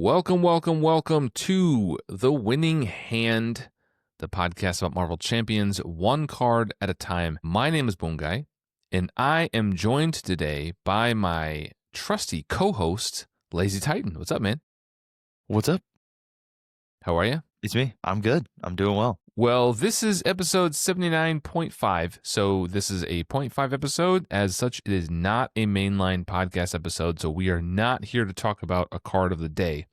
Welcome to The Winning Hand, the podcast about Marvel Champions, one card at a time. My name is Boomguy, and I am joined today by my trusty co-host, LazyTitan. What's up, man? What's up? How are you? It's me. I'm good. I'm doing well. Well, this is episode 79.5, so this is a 0.5 episode. As such, it is not a mainline podcast episode, so we are not here to talk about a card of the day.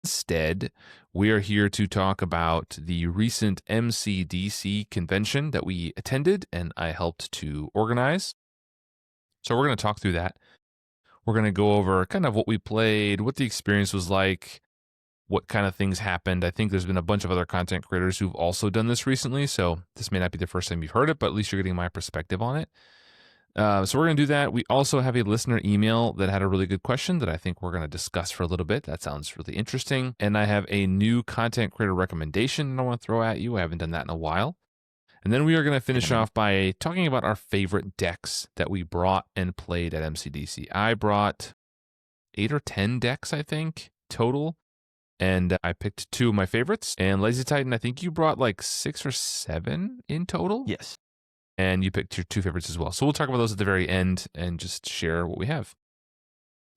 Instead, we are here to talk about the recent MCDC convention that we attended and I helped to organize. So we're going to talk through that. We're going to go over kind of what we played, what the experience was like, what kind of things happened. I think there's been a bunch of other content creators who've also done this recently, so this may not be the first time you've heard it, but at least you're getting my perspective on it. So we're going to do that. We also have a listener email that had a really good question that I think we're going to discuss for a little bit. That sounds really interesting. And I have a new content creator recommendation that I want to throw at you. I haven't done that in a while. And then we are going to finish off by talking about our favorite decks that we brought and played at MCDC. I brought 8 or 10 decks, I think, total. And I picked 2 of my favorites. And LazyTitan, I think you brought like 6 or 7 in total. Yes. And you picked your 2 favorites as well. So we'll talk about those at the very end and just share what we have.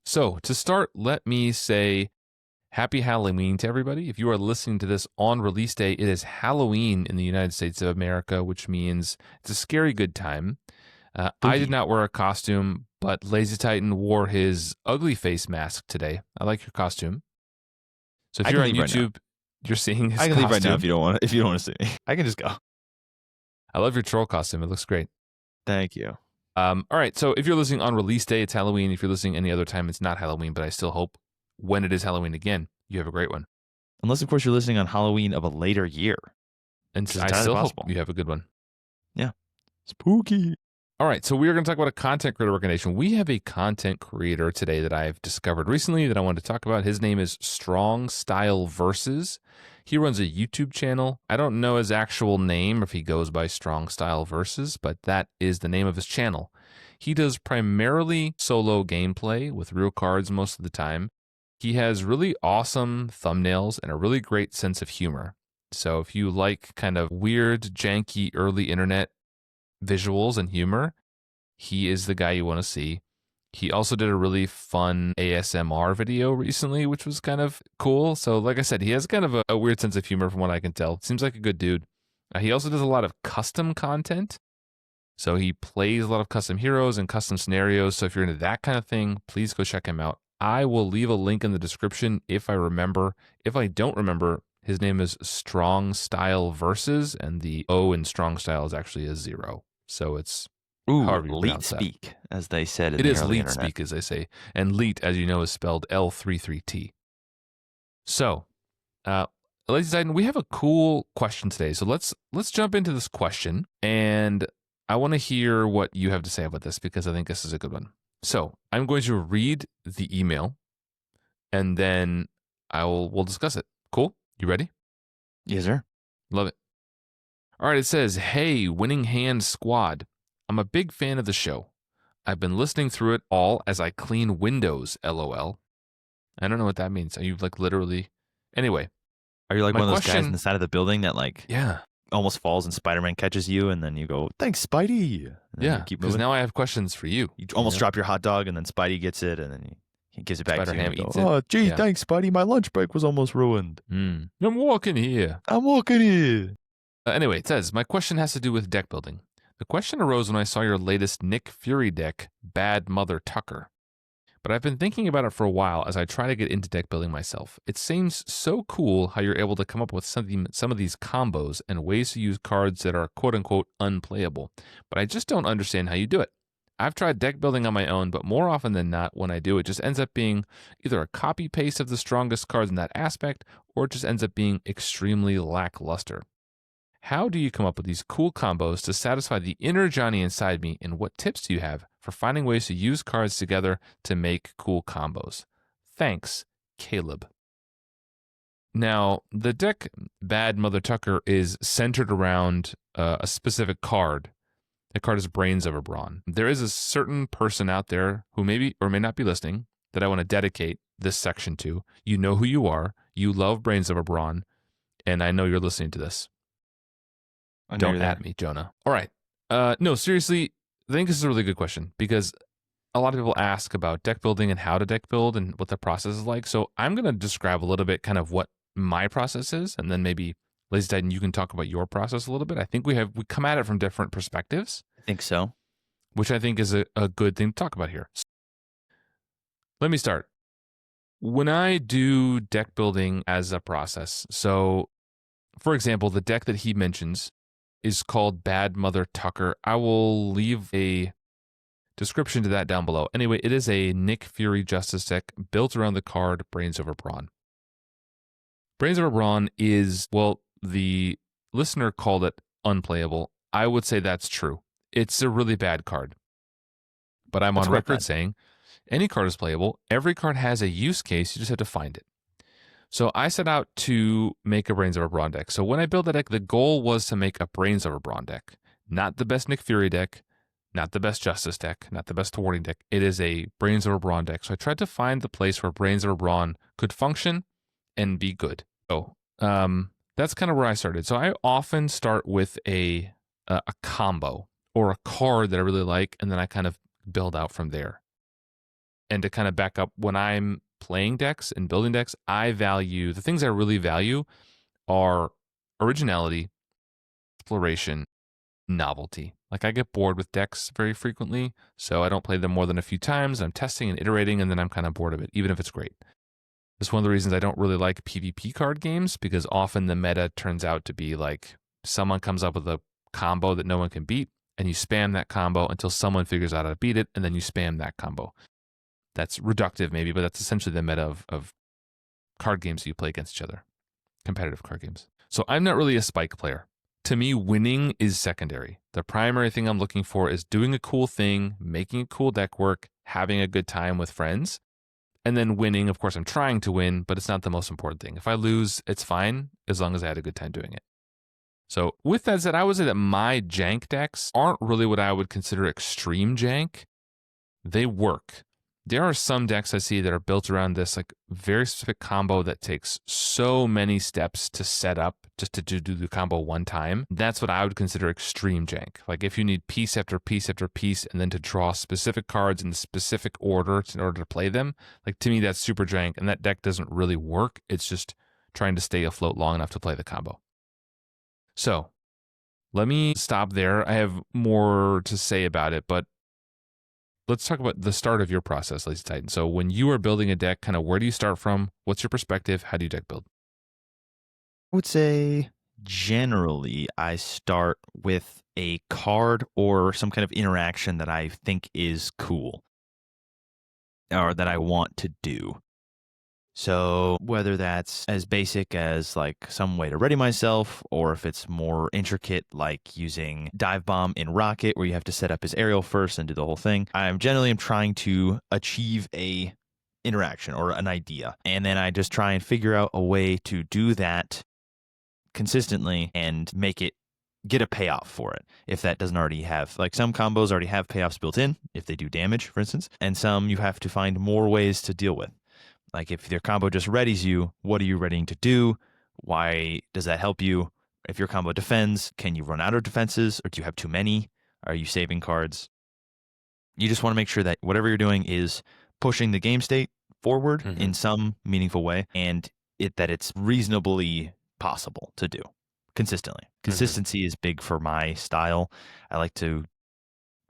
So to start, let me say happy Halloween to everybody. If you are listening to this on release day, it is Halloween in the United States of America, which means it's a scary good time. I did not wear a costume, but LazyTitan wore his ugly face mask today. I like your costume. So if you're on YouTube, you're seeing his costume. I can leave right now if you don't want to see me. I can just go. I love your troll costume. It looks great. Thank you. All right. So if you're listening on release day, it's Halloween. If you're listening any other time, it's not Halloween. But I still hope when it is Halloween again, you have a great one. Unless, of course, you're listening on Halloween of a later year. And I still hope you have a good one. Yeah. Spooky. All right, so we are going to talk about a content creator recommendation. We have a content creator today that I've discovered recently that I wanted to talk about. His name is Strong Style Versus. He runs a YouTube channel. I don't know his actual name, if he goes by Strong Style Versus, but that is the name of his channel. He does primarily solo gameplay with real cards most of the time. He has really awesome thumbnails and a really great sense of humor. So if you like kind of weird, janky, early internet visuals and humor, he is the guy you want to see. He also did a really fun ASMR video recently, which was kind of cool. So like I said, he has kind of a weird sense of humor from what I can tell. Seems like a good dude. He also does a lot of custom content. So he plays a lot of custom heroes and custom scenarios. So if you're into that kind of thing, please go check him out. I will leave a link in the description if I remember. If I don't remember, his name is Strong Style Versus, and the O in Strong Style is actually a 0. So it's leet speak, as they said. It is leet speak, as they say. And leet, as you know, is spelled L33T. So, LazyTitan, we have a cool question today. So let's jump into this question. And I want to hear what you have to say about this, because I think this is a good one. So I'm going to read the email, and then we'll discuss it. Cool? You ready? Yes, sir. Love it. All right, it says, "Hey, Winning Hand Squad. I'm a big fan of the show. I've been listening through it all as I clean windows, LOL." I don't know what that means. Are you like literally... Anyway. Are you like one of those guys in the side of the building that almost falls and Spider-Man catches you and then you go, "Thanks, Spidey." Yeah, because now I have questions for you. You almost drop your hot dog and then Spidey gets it and then he gives it back to you. Spider-Ham eats it. "Oh, gee, thanks, Spidey. My lunch break was almost ruined." I'm walking here. Anyway, it says, "My question has to do with deck building. The question arose when I saw your latest Nick Fury deck, Bad Mother Tucker. But I've been thinking about it for a while as I try to get into deck building myself. It seems so cool how you're able to come up with some of these combos and ways to use cards that are quote-unquote unplayable. But I just don't understand how you do it. I've tried deck building on my own, but more often than not, when I do, it just ends up being either a copy-paste of the strongest cards in that aspect, or it just ends up being extremely lackluster. How do you come up with these cool combos to satisfy the inner Johnny inside me, and what tips do you have for finding ways to use cards together to make cool combos? Thanks, Caleb." Now, the deck Bad Mother Tucker is centered around a specific card. The card is Brains of a Brawn. There is a certain person out there who maybe or may not be listening that I want to dedicate this section to. You know who you are. You love Brains of a Brawn, and I know you're listening to this. Don't at me, Jonah. All right. No, seriously, I think this is a really good question because a lot of people ask about deck building and how to deck build and what the process is like. So I'm going to describe a little bit kind of what my process is, and then maybe LazyTitan, you can talk about your process a little bit. I think we come at it from different perspectives. I think so. Which I think is a good thing to talk about here. Let me start. When I do deck building as a process, so for example, the deck that he mentions is called Bad Mother Tucker. I will leave a description to that down below. Anyway, it is a Nick Fury Justice deck built around the card Brains Over Brawn. Brains Over Brawn is, well, the listener called it unplayable. I would say that's true. It's a really bad card. But I'm on record saying any card is playable. Every card has a use case. You just have to find it. So I set out to make a Brains Over Brawn deck. So when I built the deck, the goal was to make a Brains Over Brawn deck. Not the best Nick Fury deck, not the best Justice deck, not the best Thwarting deck. It is a Brains Over Brawn deck. So I tried to find the place where Brains Over Brawn could function and be good. So that's kind of where I started. So I often start with a combo or a card that I really like, and then I kind of build out from there. And to kind of back up, when I'm playing decks and building decks, the things I really value are originality, exploration, novelty. Like I get bored with decks very frequently, so I don't play them more than a few times. I'm testing and iterating, and then I'm kind of bored of it, even if it's great. It's one of the reasons I don't really like PvP card games, because often the meta turns out to be like someone comes up with a combo that no one can beat, and you spam that combo until someone figures out how to beat it, and then you spam that combo. That's reductive maybe, but that's essentially the meta of card games that you play against each other, competitive card games. So I'm not really a spike player. To me, winning is secondary. The primary thing I'm looking for is doing a cool thing, making a cool deck work, having a good time with friends, and then winning. Of course, I'm trying to win, but it's not the most important thing. If I lose, it's fine, as long as I had a good time doing it. So with that said, I would say that my jank decks aren't really what I would consider extreme jank. They work. There are some decks I see that are built around this like very specific combo that takes so many steps to set up just to do the combo one time. That's what I would consider extreme jank. Like if you need piece after piece after piece and then to draw specific cards in specific order in order to play them, like to me that's super jank, and that deck doesn't really work. It's just trying to stay afloat long enough to play the combo. So let me stop there. I have more to say about it, but let's talk about the start of your process, LazyTitan. So when you are building a deck, kind of where do you start from? What's your perspective? How do you deck build? I would say generally I start with a card or some kind of interaction that I think is cool or that I want to do. So whether that's as basic as like some way to ready myself, or if it's more intricate like using dive bomb in Rocket where you have to set up his aerial first and do the whole thing, I'm generally trying to achieve a interaction or an idea. And then I just try and figure out a way to do that consistently and get a payoff for it. If that doesn't already have, like some combos already have payoffs built in, if they do damage, for instance, and some you have to find more ways to deal with. Like if your combo just readies you, what are you readying to do? Why does that help you? If your combo defends, can you run out of defenses, or do you have too many? Are you saving cards? You just want to make sure that whatever you're doing is pushing the game state forward in some meaningful way, and that it's reasonably possible to do consistently. Consistency is big for my style. I like to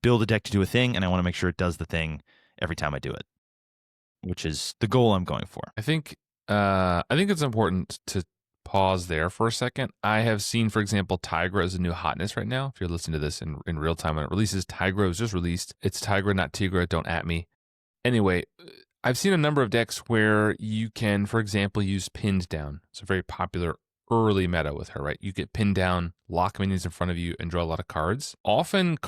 build a deck to do a thing, and I want to make sure it does the thing every time I do it, which is the goal I'm going for. I think it's important to pause there for a second. I have seen, for example, Tigra is a new hotness right now. If you're listening to this in real time when it releases, Tigra was just released. It's Tigra, not Tigra. Don't at me. Anyway, I've seen a number of decks where you can, for example, use pinned down. It's a very popular early meta with her, right? You get pinned down, lock minions in front of you, and draw a lot of cards. Often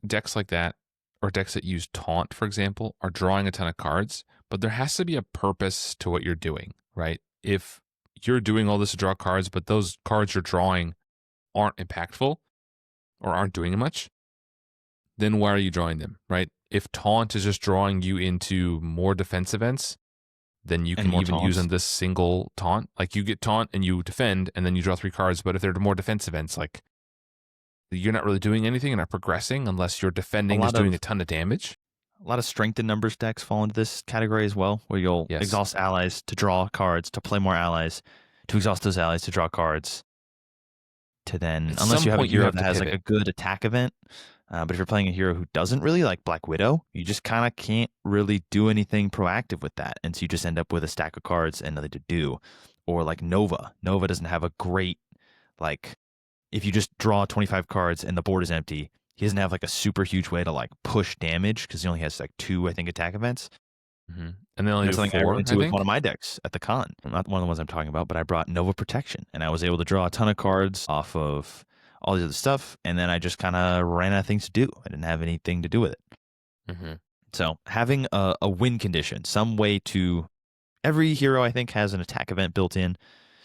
decks like that, or decks that use taunt, for example, are drawing a ton of cards, but there has to be a purpose to what you're doing, right? If you're doing all this to draw cards, but those cards you're drawing aren't impactful or aren't doing much, then why are you drawing them, right? If taunt is just drawing you into more defense events, then you And can more even use taunts. them this single taunt. Like you get taunt and you defend, and then you draw 3 cards. But if they're more defense events, like you're not really doing anything, you're not progressing unless your defending is doing a ton of damage. A lot of strength in numbers decks fall into this category as well, where you'll Yes. exhaust allies to draw cards, to play more allies, to exhaust those allies to draw cards, to then, At unless some you have a point you hero have that to has like pivot. a good attack event. But if you're playing a hero who doesn't really, like Black Widow, you just kind of can't really do anything proactive with that. And so you just end up with a stack of cards and nothing to do. Or like Nova. Nova doesn't have a great, like, if you just draw 25 cards and the board is empty, he doesn't have like a super huge way to like push damage because he only has like 2, I think, attack events. Mm-hmm. And they only That's do something I 4, ran I into with think. one of my decks at the con. Not one of the ones I'm talking about, but I brought Nova Protection, and I was able to draw a ton of cards off of all these other stuff, and then I just kind of ran out of things to do. I didn't have anything to do with it. Mm-hmm. So having a win condition, some way to, every hero I think has an attack event built in,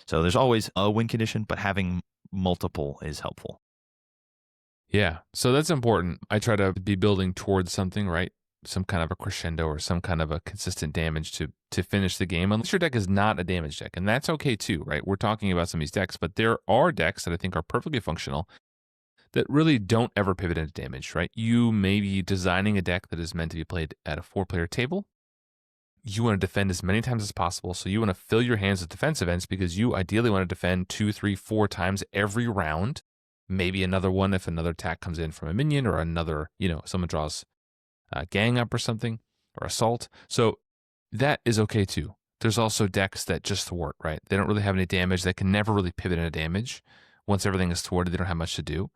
so there's always a win condition, but having multiple is helpful. Yeah, so that's important. I try to be building towards something, right? Some kind of a crescendo or some kind of a consistent damage to finish the game, unless your deck is not a damage deck. And that's okay too, right? We're talking about some of these decks, but there are decks that I think are perfectly functional that really don't ever pivot into damage, right? You may be designing a deck that is meant to be played at a 4-player table. You want to defend as many times as possible, so you want to fill your hands with defense events because you ideally want to defend 2, 3, 4 times every round. Maybe another one if another attack comes in from a minion or another, someone draws gang up or something, or assault. So that is okay too. There's also decks that just thwart, right? They don't really have any damage. They can never really pivot into damage. Once everything is thwarted, they don't have much to do.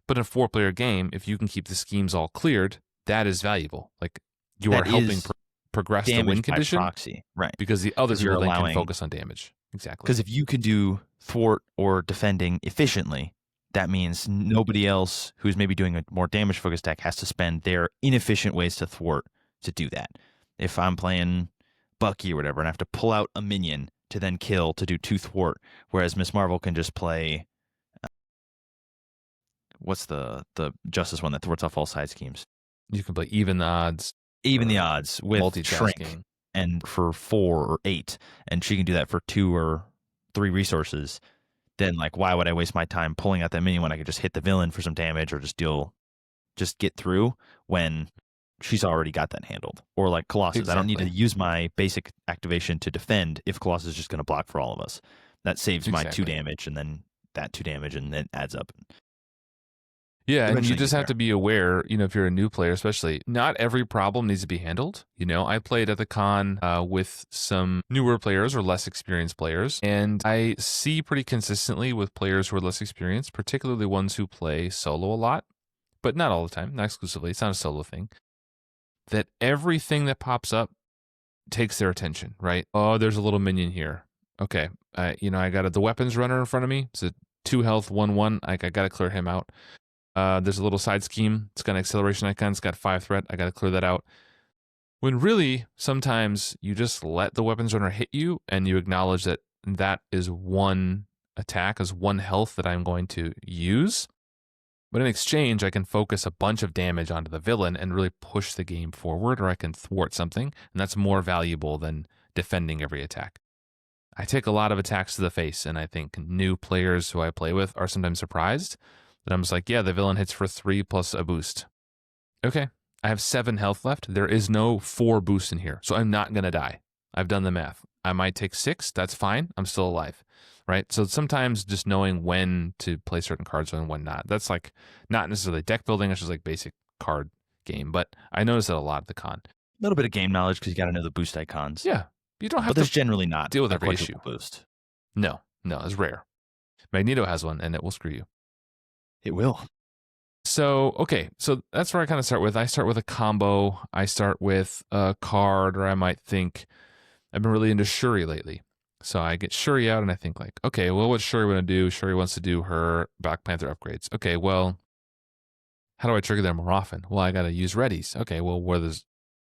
But in a 4-player game, if you can keep the schemes all cleared, that is valuable. Like you That are helping is progress the damage win by condition, proxy, right? because the other 'Cause you're people then can allowing- focus on damage. Exactly. Because if you can do thwart or defending efficiently, that means nobody else who's maybe doing a more damage focused deck has to spend their inefficient ways to thwart to do that. If I'm playing Bucky or whatever and I have to pull out a minion to then kill to do 2 thwart, whereas Miss Marvel can just play what's the Justice one that thwarts off all side schemes? You can play even the odds. Even the or odds with Shrink multitasking. and for 4 or 8, and she can do that for 2 or 3 resources. Then like why would I waste my time pulling out that minion when I could just hit the villain for some damage or just get through when she's already got that handled? Or like Colossus, I don't need to Exactly. use my basic activation to defend if Colossus is just going to block for all of us. That saves my 2 Exactly. damage and then that 2 damage and then adds up. Yeah, and you Eventually just get have to be aware, if you're a new player, especially, not every problem needs to be handled. I played at the con with some newer players or less experienced players, and I see pretty consistently with players who are less experienced, particularly ones who play solo a lot, but not all the time, not exclusively. It's not a solo thing. That everything that pops up takes their attention, right? Oh, there's a little minion here. Okay, I got the weapons runner in front of me. It's a 2 health, 1/1. I got to clear him out. There's a little side scheme. It's got an acceleration icon. It's got 5 threat. I got to clear that out. When really, sometimes you just let the weapons runner hit you and you acknowledge that that is 1 attack, is 1 health that I'm going to use. But in exchange, I can focus a bunch of damage onto the villain and really push the game forward, or I can thwart something. And that's more valuable than defending every attack. I take a lot of attacks to the face, and I think new players who I play with are sometimes surprised. That I'm just like, yeah, the villain hits for 3 plus a boost. Okay, I have 7 health left. There is no 4 boost in here, so I'm not going to die. I've done the math. I might take 6. That's fine. I'm still alive, right? So sometimes just knowing when to play certain cards and when not. That's like not necessarily deck building. It's just like basic card game. But I noticed that a lot at the con. A little bit of game knowledge because you got to know the boost icons. Yeah, you don't have But there's to generally not deal with a every issue. quadruple boost. No, it's rare. Magneto has one, and it will screw you. It will. So, okay, so that's where I kind of start with. I start with a combo. I start with a card, or I might think, I've been really into Shuri lately. So I get Shuri out and I think like, okay, well, what's Shuri want to do? Shuri wants to do her Black Panther upgrades. Okay, well, how do I trigger them more often? Well, I got to use readies. Okay, well,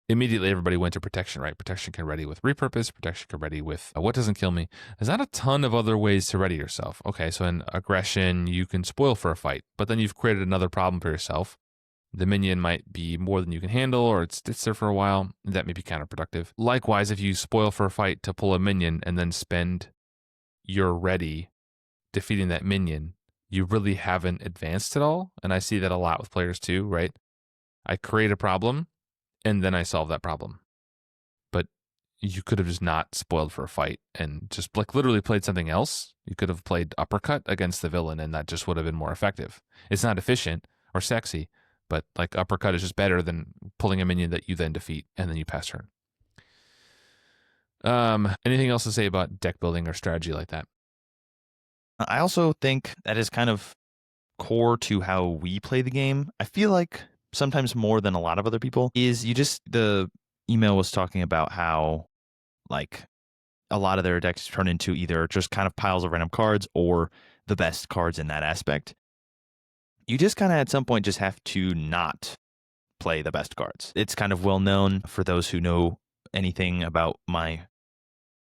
immediately everybody went to protection, right? Protection can ready with repurpose. Protection can ready with what doesn't kill me. There's not a ton of other ways to ready yourself. Okay, so in aggression, you can spoil for a fight, but then you've created another problem for yourself. the minion might be more than you can handle, or it sits there for a while. That may be counterproductive. Likewise, if you spoil for a fight to pull a minion and then spend your ready defeating that minion, you really haven't advanced at all. And I see that a lot with players too, right? I create a problem and then I solve that problem. But you could have just not spoiled for a fight and just like literally played something else. You could have played uppercut against the villain and that just would have been more effective. It's not efficient or sexy, but like uppercut is just better than pulling a minion that you then defeat and then you pass turn. Anything else to say about deck building or strategy like that? I also think that is kind of core to how we play the game. I feel like sometimes more than a lot of other people is the email was talking about how like a lot of their decks turn into either just kind of piles of random cards or the best cards in that aspect. You just kind of at some point just have to not play the best cards. It's kind of well known for those who know anything about my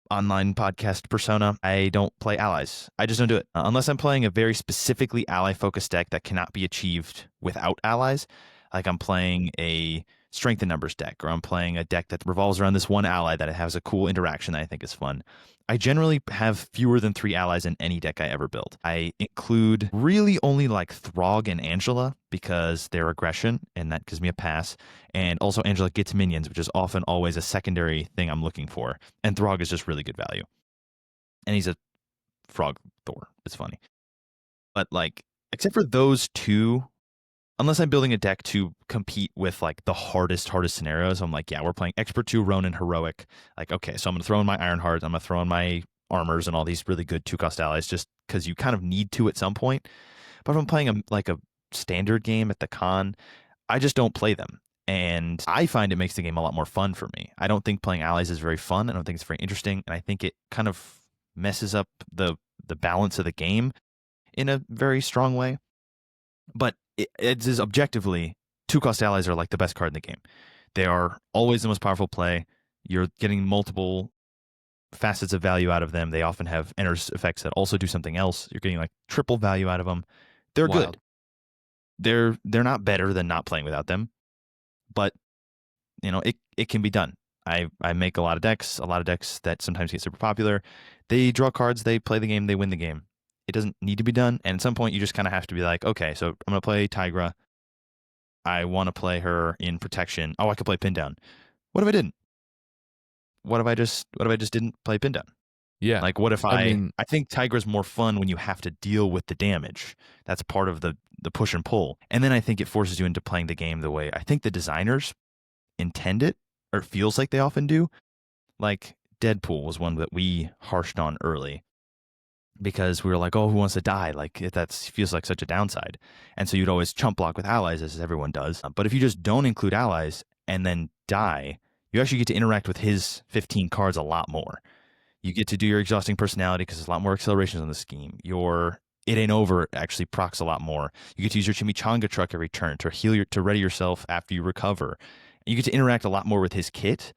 online podcast persona. I don't play allies. I just don't do it. Unless I'm playing a very specifically ally focused deck that cannot be achieved without allies. Like I'm playing a strength in numbers deck, or I'm playing a deck that revolves around this one ally that has a cool interaction that I think is fun. I generally have fewer than 3 allies in any deck I ever build. I include really only like Throg and Angela because they're aggression, and that gives me a pass. And also Angela gets minions, which is often always a secondary thing I'm looking for. And Throg is just really good value. And he's a frog Thor. It's funny. But like, except for those two, unless I'm building a deck to compete with like the hardest scenarios, I'm like, yeah, we're playing Expert 2, Ronin, Heroic. Like, okay, so I'm going to throw in my Ironheart. I'm going to throw in my armors and all these really good 2-cost allies just because you kind of need to at some point. But if I'm playing a standard game at the con, I just don't play them. And I find it makes the game a lot more fun for me. I don't think playing allies is very fun. I don't think it's very interesting. And I think it kind of messes up the balance of the game in a very strong way. But it is objectively, 2-cost allies are like the best card in the game. They are always the most powerful play. You're getting multiple facets of value out of them. They often have enters effects that also do something else. You're getting like triple value out of them. They're Wild. good. They're not better than not playing without them. But you know, it can be done. I make a lot of decks that sometimes get super popular. They draw cards, they play the game, they win the game. It doesn't need to be done. And at some point, you just kind of have to be like, okay, so I'm going to play Tigra. I want to play her in protection. Oh, I could play Pin Down. What if I didn't? What if I just didn't play Pin Down? Yeah. Like, what if I think Tigra's more fun when you have to deal with the damage. That's part of the push and pull. And then I think it forces you into playing the game the way I think the designers intend it, or it feels like they often do. Like, Deadpool was one that we harshed on early, because we were like, oh, who wants to die? Like, that feels like such a downside. And so you'd always chump block with allies, as everyone does. But if you just don't include allies and then die, you actually get to interact with his 15 cards a lot more. You get to do your exhausting personality because there's a lot more accelerations on the scheme. Your It Ain't Over actually procs a lot more. You get to use your Chimichanga truck every turn to ready yourself after you recover. And you get to interact a lot more with his kit,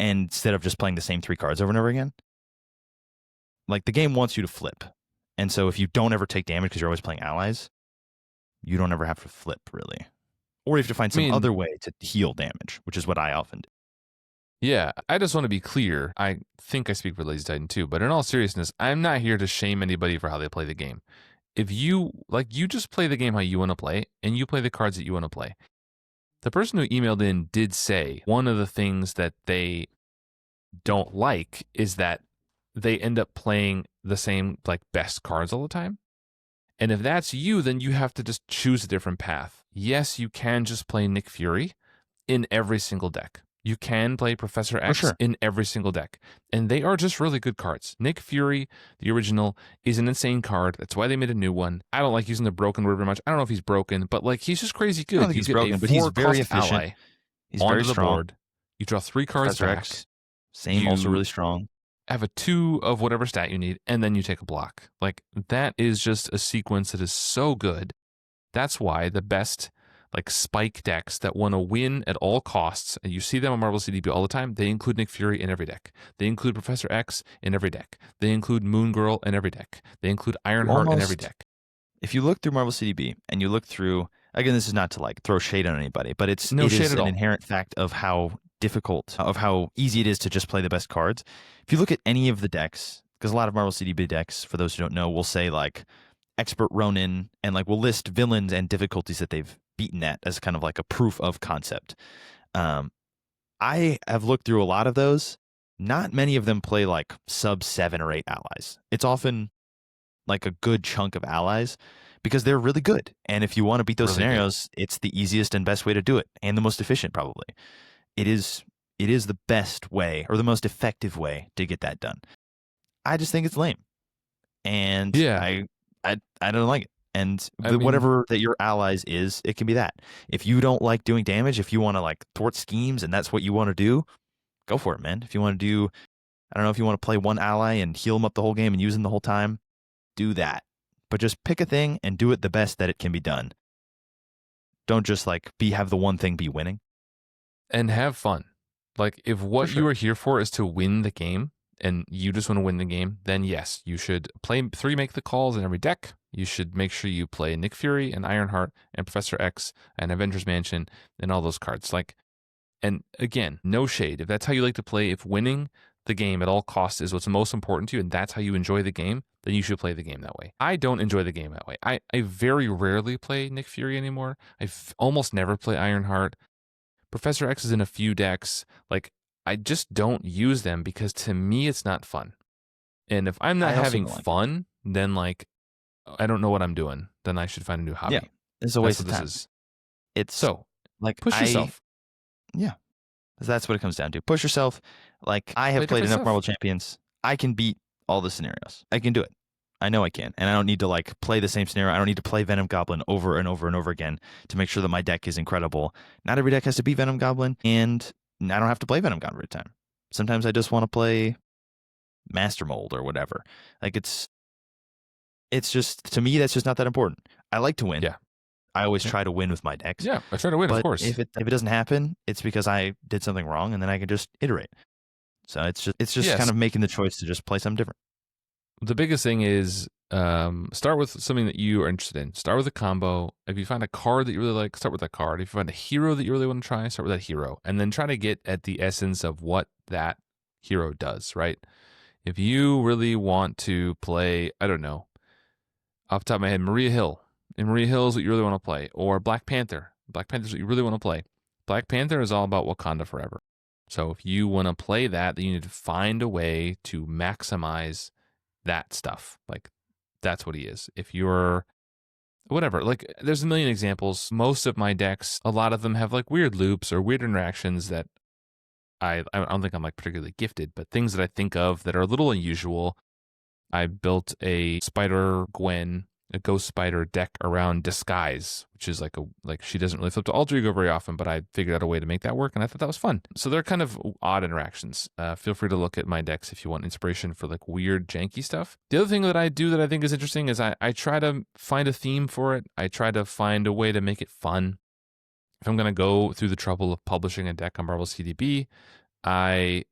and instead of just playing the same 3 cards over and over again. Like, the game wants you to flip. And so if you don't ever take damage because you're always playing allies, you don't ever have to flip, really. Or you have to find some other way to heal damage, which is what I often do. Yeah, I just want to be clear. I think I speak for LazyTitan too, but in all seriousness, I'm not here to shame anybody for how they play the game. If you just play the game how you want to play, and you play the cards that you want to play. The person who emailed in did say one of the things that they don't like is that they end up playing the same like best cards all the time. And if that's you, then you have to just choose a different path. Yes, you can just play Nick Fury in every single deck. You can play Professor X in every single deck. And they are just really good cards. Nick Fury, the original, is an insane card. That's why they made a new one. I don't like using the broken word very much. I don't know if he's broken, but like he's just crazy good. I don't think he's broken, but he's very efficient. Ally he's onto very the strong. board. You draw 3 cards Professor back. X, same, also really strong. Have a 2 of whatever stat you need, and then you take a block. Like, that is just a sequence that is so good. That's why the best like spike decks that want to win at all costs, and you see them on Marvel CDB all the time, they include Nick Fury in every deck. They include Professor X in every deck. They include Moon Girl in every deck. They include Ironheart in every deck. If you look through Marvel CDB and you look through again, this is not to like throw shade on anybody, but it No shade is at an all. inherent fact of how how easy it is to just play the best cards. If you look at any of the decks, because a lot of Marvel CDB decks, for those who don't know, will say like expert Ronin, and like we'll list villains and difficulties that they've beaten at as kind of like a proof of concept. Um, I have looked through a lot of those. Not many of them play like sub 7 or 8 allies. It's often like a good chunk of allies because they're really good. And if you want to beat those Really good. scenarios, it's the easiest and best way to do it, and the most efficient probably. It is the best way or the most effective way to get that done. I just think it's lame. And Yeah. I don't like it. And I mean, whatever that your allies is, it can be that. If you don't like doing damage, if you want to like thwart schemes and that's what you want to do, go for it, man. If you want to do, I don't know, if you want to play one ally and heal them up the whole game and use them the whole time, do that. But just pick a thing and do it the best that it can be done. Don't just like have the one thing be winning. and have fun. Like, if what you sure. are here for is to win the game and you just want to win the game, then yes, you should play 3 make the calls in every deck. You should make sure you play Nick Fury and Ironheart and Professor X and Avengers Mansion and all those cards. Like, and again, no shade. If that's how you like to play, if winning the game at all costs is what's most important to you and that's how you enjoy the game, then you should play the game that way. I don't enjoy the game that way. I very rarely play Nick Fury anymore. I almost never play Ironheart. Professor X is in a few decks. Like, I just don't use them because to me it's not fun. And if I'm not having fun, then like I don't know what I'm doing. Then I should find a new hobby. Yeah, it's a waste of time. It's so like push yourself. Yeah, that's what it comes down to. Push yourself. Like I have Play played enough stuff. Marvel Champions. I can beat all the scenarios. I can do it. I know I can, and I don't need to like play the same scenario. I don't need to play Venom Goblin over and over and over again to make sure that my deck is incredible. Not every deck has to be Venom Goblin, and I don't have to play Venom Goblin every time. Sometimes I just want to play Master Mold or whatever. Like it's just, to me, that's just not that important. I like to win. Yeah. I always try to win with my decks. Yeah, I try to win, but of course. If it doesn't happen, it's because I did something wrong, and then I can just iterate. So it's just kind of making the choice to just play something different. The biggest thing is start with something that you are interested in. Start with a combo. If you find a card that you really like, start with that card. If you find a hero that you really want to try, start with that hero. And then try to get at the essence of what that hero does, right? If you really want to play, I don't know, off the top of my head, Maria Hill. And Maria Hill is what you really want to play. Or Black Panther. Black Panther is what you really want to play. Black Panther is all about Wakanda Forever. So if you want to play that, then you need to find a way to maximize that stuff. Like, that's what he is. If you're whatever, like there's a million examples. Most of my decks, a lot of them have like weird loops or weird interactions that I don't think I'm like particularly gifted, but things that I think of that are a little unusual. I built a Spider Gwen, a Ghost Spider deck around Disguise, which is like she doesn't really flip to Alter Ego very often, but I figured out a way to make that work, and I thought that was fun. So they're kind of odd interactions. Feel free to look at my decks if you want inspiration for like weird, janky stuff. The other thing that I do that I think is interesting is I try to find a theme for it. I try to find a way to make it fun. If I'm going to go through the trouble of publishing a deck on Marvel CDB, I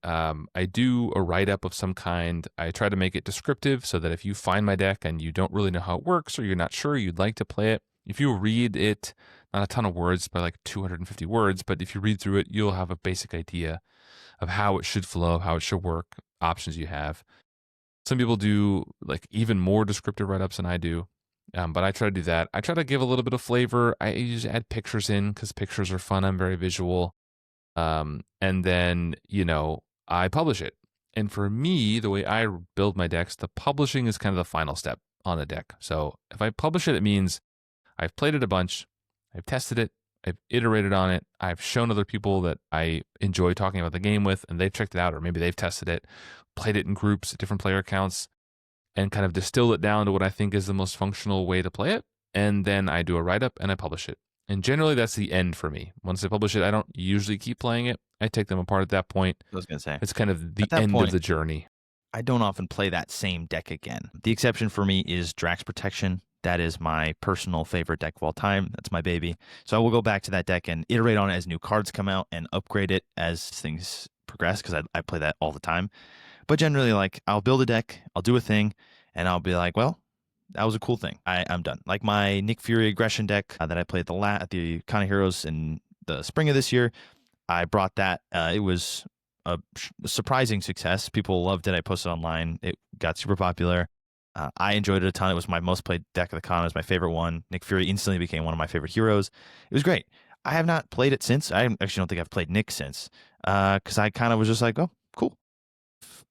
do a write-up of some kind. I try to make it descriptive so that if you find my deck and you don't really know how it works or you're not sure you'd like to play it, if you read it, not a ton of words, but like 250 words, but if you read through it, you'll have a basic idea of how it should flow, how it should work, options you have. Some people do like even more descriptive write-ups than I do. But I try to do that. I try to give a little bit of flavor. I usually add pictures in because pictures are fun. I'm very visual. And then, I publish it. And for me, the way I build my decks, the publishing is kind of the final step on the deck. So if I publish it, it means I've played it a bunch, I've tested it, I've iterated on it, I've shown other people that I enjoy talking about the game with, and they've checked it out, or maybe they've tested it, played it in groups, different player accounts, and kind of distill it down to what I think is the most functional way to play it. And then I do a write-up and I publish it. And generally, that's the end for me. Once I publish it, I don't usually keep playing it. I take them apart at that point. I was going to say. It's kind of the end of the journey. I don't often play that same deck again. The exception for me is Drax Protection. That is my personal favorite deck of all time. That's my baby. So I will go back to that deck and iterate on it as new cards come out and upgrade it as things progress, because I play that all the time. But generally, like, I'll build a deck, I'll do a thing, and I'll be like, well, That was a cool thing. I'm done. Like my Nick Fury aggression deck that I played at the Con of Heroes in the spring of this year, I brought that. It was a surprising success. People loved it. I posted online. It got super popular. I enjoyed it a ton. It was my most played deck of the con. It was my favorite one. Nick Fury instantly became one of my favorite heroes. It was great. I have not played it since. I actually don't think I've played Nick since because I kind of was just like, oh, cool.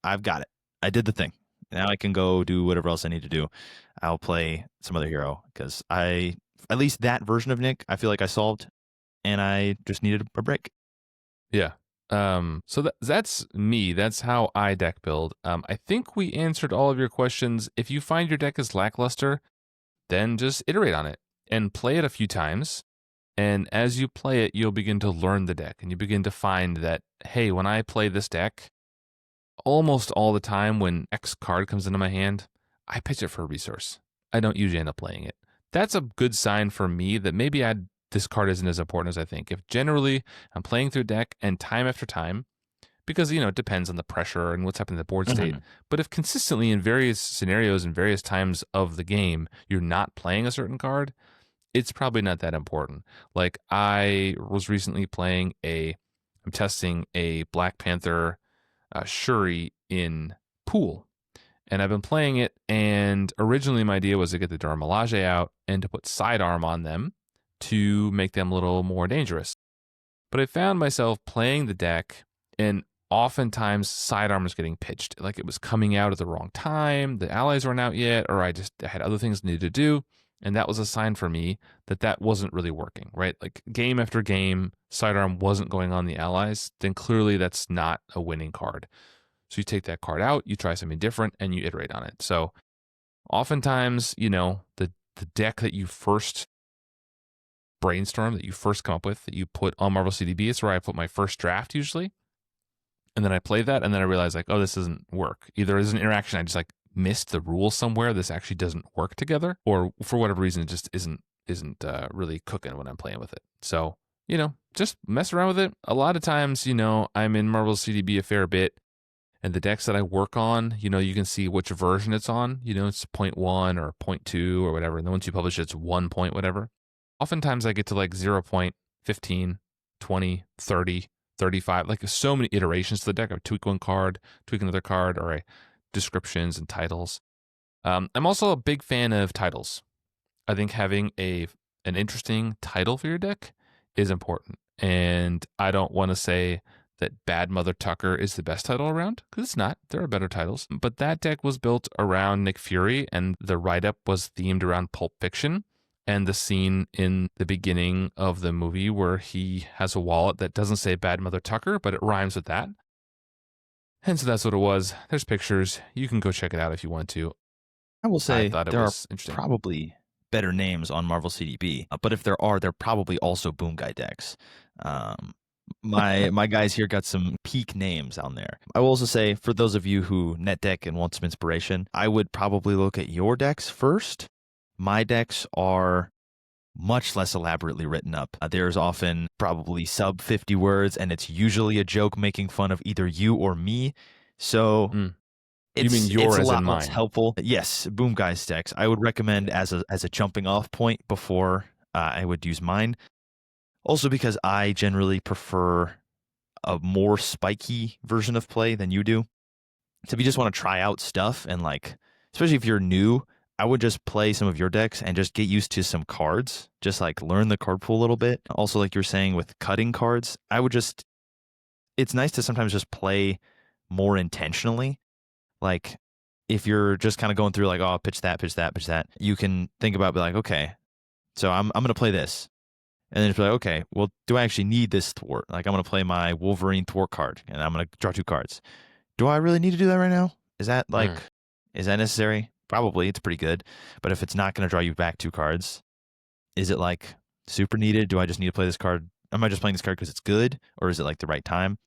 I've got it. I did the thing. Now I can go do whatever else I need to do. I'll play some other hero because at least that version of Nick, I feel like I solved and I just needed a break. Yeah. So that's me. That's how I deck build. I think we answered all of your questions. If you find your deck is lackluster, then just iterate on it and play it a few times. And as you play it, you'll begin to learn the deck and you begin to find that, hey, when I play this deck, almost all the time when X card comes into my hand, I pitch it for a resource. I don't usually end up playing it. That's a good sign for me that maybe this card isn't as important as I think. If generally I'm playing through deck and time after time, because it depends on the pressure and what's happening in the board state. But if consistently in various scenarios and various times of the game you're not playing a certain card, it's probably not that important. Like I was recently I'm testing a Black Panther Shuri in Pool. And I've been playing it, and originally my idea was to get the Dormelage out and to put sidearm on them to make them a little more dangerous. But I found myself playing the deck, and oftentimes sidearm was getting pitched. Like it was coming out at the wrong time, the allies weren't out yet, or I had other things I needed to do. And that was a sign for me that wasn't really working, right? Like game after game, sidearm wasn't going on the allies, then clearly that's not a winning card. So you take that card out, you try something different, and you iterate on it. So oftentimes, the deck that you first brainstorm, that you first come up with, that you put on Marvel CDB, it's where I put my first draft usually. And then I play that, and then I realize like, oh, this doesn't work. Either as an interaction, I just like missed the rule somewhere. This actually doesn't work together, or for whatever reason, it just isn't really cooking when I'm playing with it. So just mess around with it. A lot of times, I'm in Marvel CDB a fair bit. And the decks that I work on, you can see which version it's on. It's 0.1 or 0.2 or whatever. And then once you publish it, it's 1 point whatever. Oftentimes I get to like 0.15, 20, 30, 35. Like so many iterations to the deck. I tweak one card, tweak another card, or descriptions and titles. I'm also a big fan of titles. I think having an interesting title for your deck is important. And I don't want to say that Bad Mother Tucker is the best title around, because it's not. There are better titles. But that deck was built around Nick Fury, and the write-up was themed around Pulp Fiction and the scene in the beginning of the movie where he has a wallet that doesn't say Bad Mother Tucker, but it rhymes with that. And so that's what it was. There's pictures. You can go check it out if you want to. I will say thought there are interesting. probably better names on Marvel CDB, but if there are, they're probably also Boomguy decks. My guys here got some peak names on there. I will also say, for those of you who net deck and want some inspiration, I would probably look at your decks first. My decks are much less elaborately written up. There's often probably sub 50 words, and it's usually a joke making fun of either you or me. So you mean yours it's a lot and less mine? helpful. Yes, Boomguy decks. I would recommend as a jumping off point before I would use mine. Also because I generally prefer a more spiky version of play than you do. So if you just want to try out stuff and especially if you're new, I would just play some of your decks and just get used to some cards. Just learn the card pool a little bit. Also, like you're saying with cutting cards, it's nice to sometimes just play more intentionally. Like if you're just kind of going through oh, pitch that, you can think about okay, so I'm going to play this. And then it's okay, well, do I actually need this thwart? I'm going to play my Wolverine thwart card, and I'm going to draw 2 cards. Do I really need to do that right now? Is that is that necessary? Probably. It's pretty good. But if it's not going to draw you back 2 cards, is it super needed? Do I just need to play this card? Am I just playing this card because it's good? Or is it the right time?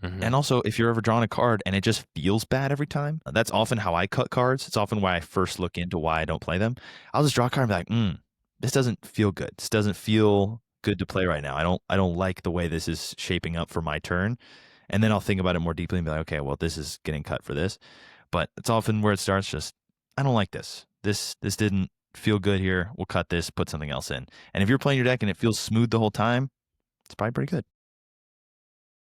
And also, if you're ever drawing a card and it just feels bad every time, that's often how I cut cards. It's often why I first look into why I don't play them. I'll just draw a card and be this doesn't feel good. This doesn't feel good to play right now. I don't like the way this is shaping up for my turn. And then I'll think about it more deeply and be okay, well, this is getting cut for this. But it's often where it starts I don't like this. this didn't feel good here. We'll cut this, put something else in. And if you're playing your deck and it feels smooth the whole time, it's probably pretty good.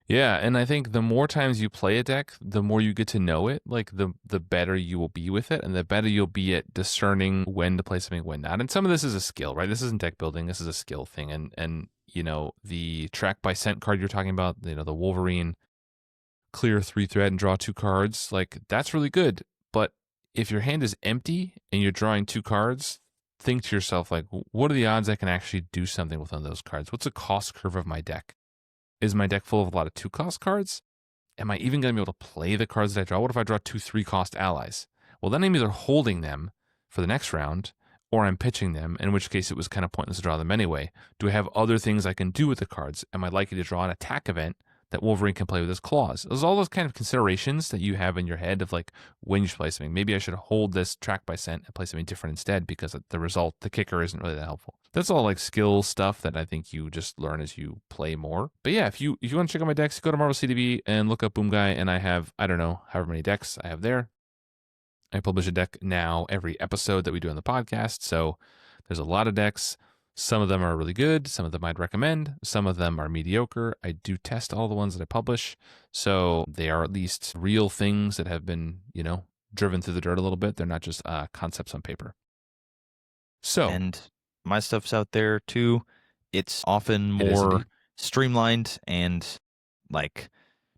Yeah, and I think the more times you play a deck, the more you get to know it, like the better you will be with it, and the better you'll be at discerning when to play something, when not. And some of this is a skill, right? This isn't deck building, this is a skill thing. And you know, the track by scent card you're talking about, you know, the Wolverine clear 3 thread and draw 2 cards, like that's really good. But if your hand is empty and you're drawing 2 cards, think to yourself, like, what are the odds I can actually do something with one of those cards? What's the cost curve of my deck? Is my deck full of a lot of 2-cost cards? Am I even going to be able to play the cards that I draw? What if I draw 2 3-cost allies? Well, then I'm either holding them for the next round or I'm pitching them, in which case it was kind of pointless to draw them anyway. Do I have other things I can do with the cards? Am I likely to draw an attack event that Wolverine can play with his claws? There's all those kind of considerations that you have in your head of like when you should play something. Maybe I should hold this track by scent and play something different instead because the result, the kicker, isn't really that helpful. That's all like skill stuff that I think you just learn as you play more. But yeah, if you want to check out my decks, go to Marvel CDB and look up Boomguy, and I have, I don't know, however many decks I have there. I publish a deck now every episode that we do on the podcast. So there's a lot of decks. Some of them are really good. Some of them I'd recommend. Some of them are mediocre. I do test all the ones that I publish. So they are at least real things that have been, you know, driven through the dirt a little bit. They're not just concepts on paper. So, and my stuff's out there too. It's often It is more indeed. streamlined and like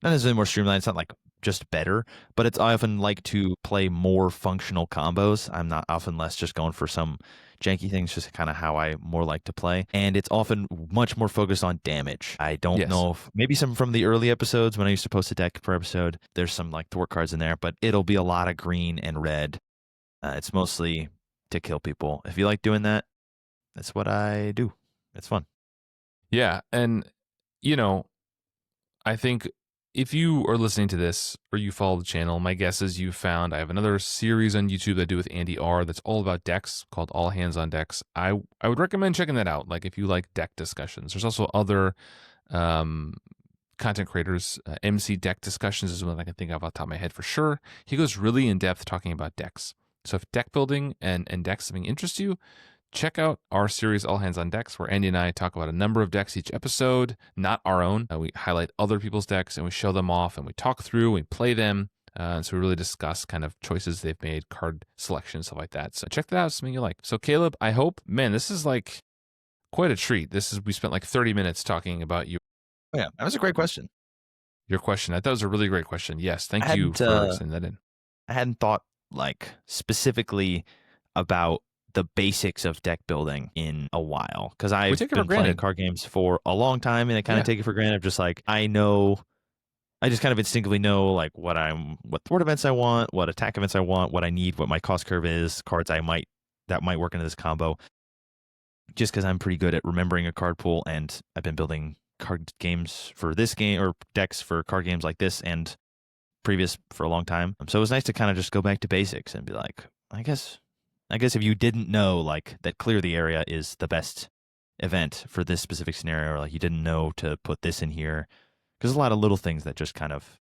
not necessarily more streamlined. It's not like just better, but it's I often like to play more functional combos. I'm not often less just going for some janky things, just kind of how I more like to play. And it's often much more focused on damage. I don't Yes. know if maybe some from the early episodes when I used to post a deck per episode, there's some like thwart cards in there, but it'll be a lot of green and red. It's mostly to kill people. If you like doing that, that's what I do. It's fun. Yeah. And, you know, I think if you are listening to this or you follow the channel, my guess is you found I have another series on YouTube that I do with Andy R that's all about decks called All Hands on Decks. I would recommend checking that out. Like if you like deck discussions, there's also other content creators. MC Deck Discussions is one I can think of off the top of my head for sure. He goes really in depth talking about decks. So if deck building and decks something interests you, check out our series All Hands on Decks, where Andy and I talk about a number of decks each episode, not our own. We highlight other people's decks and we show them off and we talk through, we play them. And so we really discuss kind of choices they've made, card selection, stuff like that. So check that out, something you like. So Caleb, I hope, man, this is like quite a treat. We spent like 30 minutes talking about you. Oh, yeah, that was a great question. Your question. I thought it was a really great question. Yes, thank you for sending that in. I hadn't thought like specifically about the basics of deck building in a while because I've take it for been playing granted. card games for a long time and I kind of take it for granted. Just like I just kind of instinctively know like what thwart events I want, what attack events I want, what I need, what my cost curve is, cards that might work into this combo. Just because I'm pretty good at remembering a card pool, and I've been building card games for this game or decks for card games like this and previous for a long time. So it was nice to kind of just go back to basics and be like, I guess if you didn't know like that clear the area is the best event for this specific scenario, or like you didn't know to put this in here, because there's a lot of little things that just kind of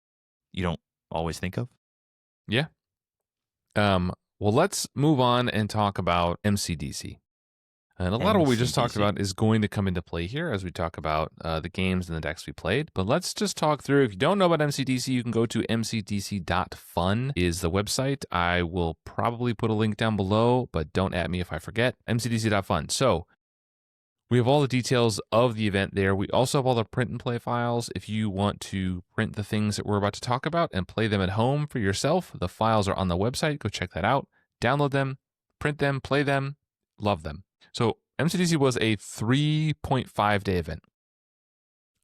you don't always think of. Yeah. Well, let's move on and talk about MCDC. And a lot of what we just talked MCDC. about is going to come into play here as we talk about the games and the decks we played. But let's just talk through. If you don't know about MCDC, you can go to mcdc.fun is the website. I will probably put a link down below, but don't at me if I forget. mcdc.fun. So we have all the details of the event there. We also have all the print and play files. If you want to print the things that we're about to talk about and play them at home for yourself, the files are on the website. Go check that out. Download them, print them, play them, love them. So MCDC was a 3.5-day event.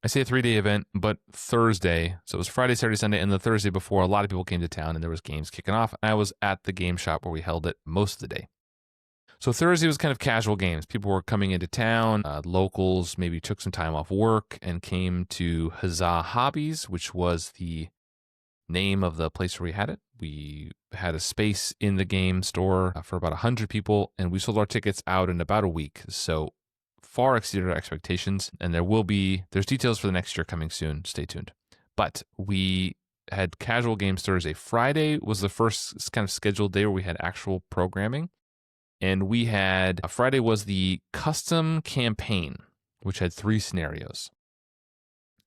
I say a 3-day event, but Thursday. So it was Friday, Saturday, Sunday, and the Thursday before, a lot of people came to town and there was games kicking off. I was at the game shop where we held it most of the day. So Thursday was kind of casual games. People were coming into town. Locals maybe took some time off work and came to Huzzah Hobbies, which was the name of the place where we had it. We had a space in the game store for about 100 people, and we sold our tickets out in about a week. So far exceeded our expectations, and there's details for the next year coming soon. Stay tuned. But we had casual games Thursday. Friday was the first kind of scheduled day where we had actual programming. And we had Friday was the custom campaign, which had 3 scenarios.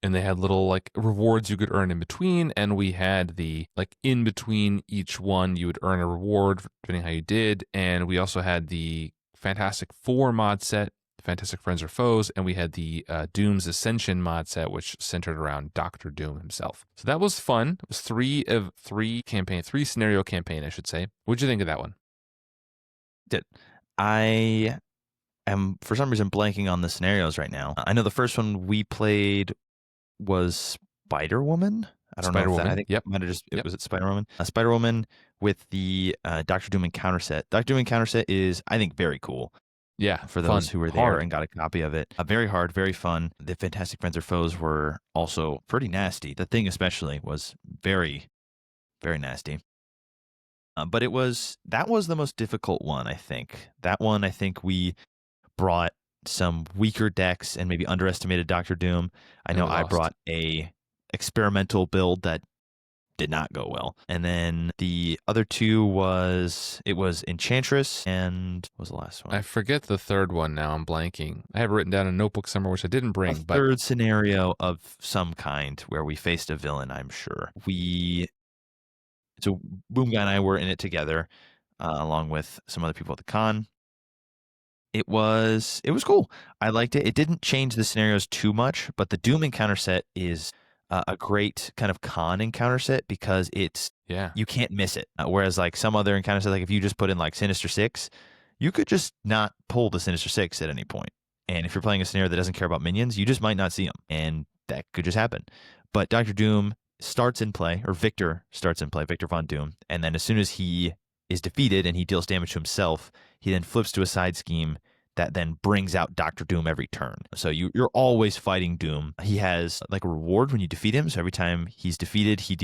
And they had little like rewards you could earn in between. And we had the like in between each one, you would earn a reward depending how you did. And we also had the Fantastic Four mod set, Fantastic Friends or Foes, and we had the Doom's Ascension mod set, which centered around Doctor Doom himself. So that was fun. It was 3 scenario campaign, I should say. What'd you think of that one? I am for some reason blanking on the scenarios right now. I know the first one we played was Spider-Woman. I don't know if that, I think Yep. it might have just, was it Spider-Woman? Spider-Woman with the Doctor Doom encounter set. Doctor Doom encounter set is, I think, very cool. Yeah, for those who were there and got a copy of it. Very hard, very fun. The Fantastic Friends or Foes were also pretty nasty. The Thing especially was very, very nasty. But that was the most difficult one, I think. That one, I think we brought some weaker decks and maybe underestimated Doctor Doom. I know I brought a experimental build that did not go well. And then the other two was Enchantress and what was the last one? I forget the third one now. I'm blanking. I have it written down in a notebook somewhere, which I didn't bring. A third scenario of some kind where we faced a villain, I'm sure. So Boomguy and I were in it together, along with some other people at the con. It was cool. I liked it. It didn't change the scenarios too much, but the Doom encounter set is a great kind of con encounter set because you can't miss it. Whereas like some other encounter set, like if you just put in like Sinister Six, you could just not pull the Sinister Six at any point. And if you're playing a scenario that doesn't care about minions, you just might not see them, and that could just happen. But Dr. Doom starts in play, or Victor starts in play, Victor Von Doom, and then as soon as he is defeated and he deals damage to himself, he then flips to a side scheme that then brings out Dr. Doom every turn. So you're always fighting Doom. He has like a reward when you defeat him. So every time he's defeated, he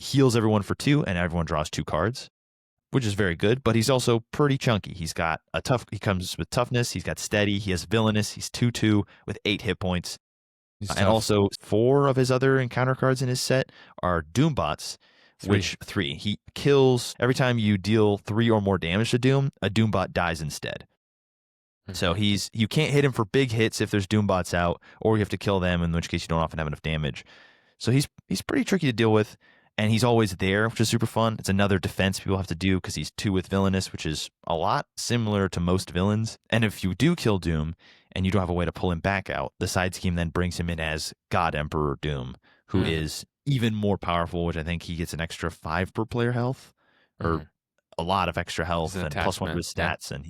heals everyone for 2 and everyone draws 2 cards, which is very good. But he's also pretty chunky. He comes with toughness. He's got steady. He has villainous. He's 2/2 with 8 hit points. And also 4 of his other encounter cards in his set are Doombots, which 3. He kills every time you deal 3 or more damage to Doom, a Doombot dies instead. So you can't hit him for big hits if there's Doombots out, or you have to kill them, in which case you don't often have enough damage. So he's pretty tricky to deal with, and he's always there, which is super fun. It's another defense people have to do because he's 2 with Villainous, which is a lot similar to most villains. And if you do kill Doom and you don't have a way to pull him back out, the side scheme then brings him in as God Emperor Doom, who is even more powerful, which I think he gets an extra 5 per player health, or a lot of extra health and +1 to his stats, and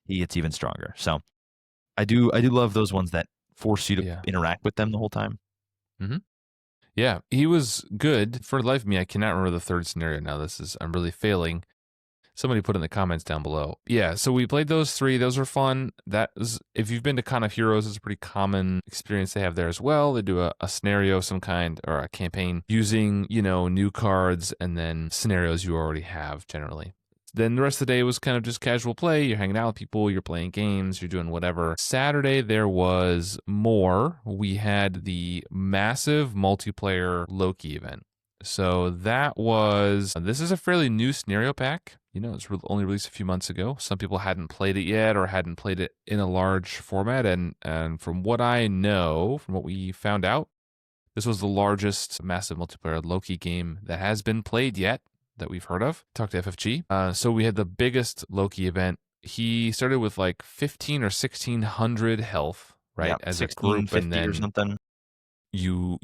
he gets even stronger. So I do love those ones that force you to interact with them the whole time. Mm-hmm. Yeah, he was good. For the life of me, I cannot remember the third scenario now. I'm really failing. Somebody put in the comments down below. Yeah, so we played those 3. Those were fun. If you've been to Con of Heroes, it's a pretty common experience they have there as well. They do a scenario of some kind, or a campaign using, new cards and then scenarios you already have generally. Then the rest of the day was kind of just casual play. You're hanging out with people, you're playing games, you're doing whatever. Saturday, there was more. We had the massive multiplayer Loki event. So this is a fairly new scenario pack. It's only released a few months ago. Some people hadn't played it yet or hadn't played it in a large format. And from what I know, from what we found out, this was the largest massive multiplayer Loki game that has been played yet, that we've heard of. Talked to FFG. So we had the biggest Loki event. He started with like 15 or 1600 health, right? Yep, as a group, and then or something. You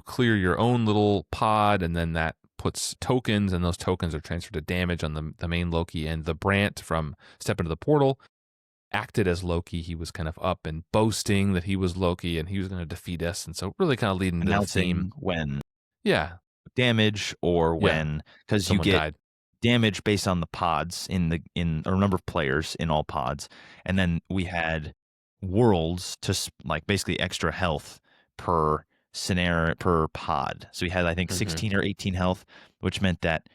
clear your own little pod, and then that puts tokens, and those tokens are transferred to damage on the main Loki. And the Brant from Step Into the Portal acted as Loki. He was kind of up and boasting that he was Loki and he was going to defeat us, and so really kind of leading to the theme when damage, or when, because you get damage based on the pods or number of players in all pods, and then we had worlds to like basically extra health per scenario per pod. So we had, I think, 16 or 18 health, which meant that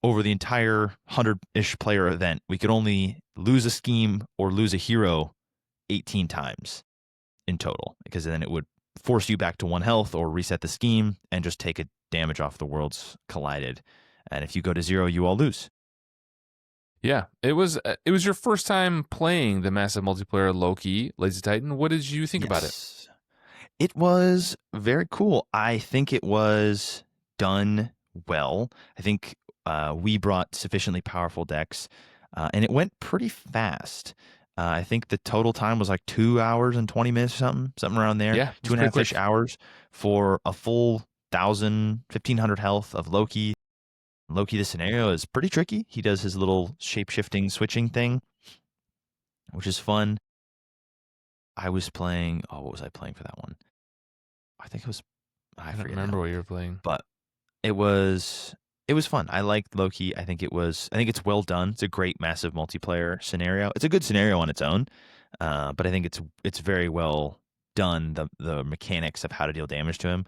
over the entire 100-ish player event, we could only lose a scheme or lose a hero 18 times in total, because then it would force you back to 1 health or reset the scheme and just take a damage off the worlds collided. And if you go to 0, you all lose. Yeah, it was your first time playing the massive multiplayer Loki, LazyTitan. What did you think about it? Yes. It was very cool. I think it was done well. I think we brought sufficiently powerful decks, and it went pretty fast. I think the total time was like 2 hours and 20 minutes, something around there. Yeah, it Two was and a pretty half ish quick. hours for a full 1,500 health of Loki. Loki, the scenario is pretty tricky. He does his little shape shifting switching thing, which is fun. I was playing. Oh, what was I playing for that one? I think it was. I I don't forget remember now, what you were playing. but it was fun. I liked Loki. I think it's well done. It's a great massive multiplayer scenario. It's a good scenario on its own, but I think it's very well done. The mechanics of how to deal damage to him.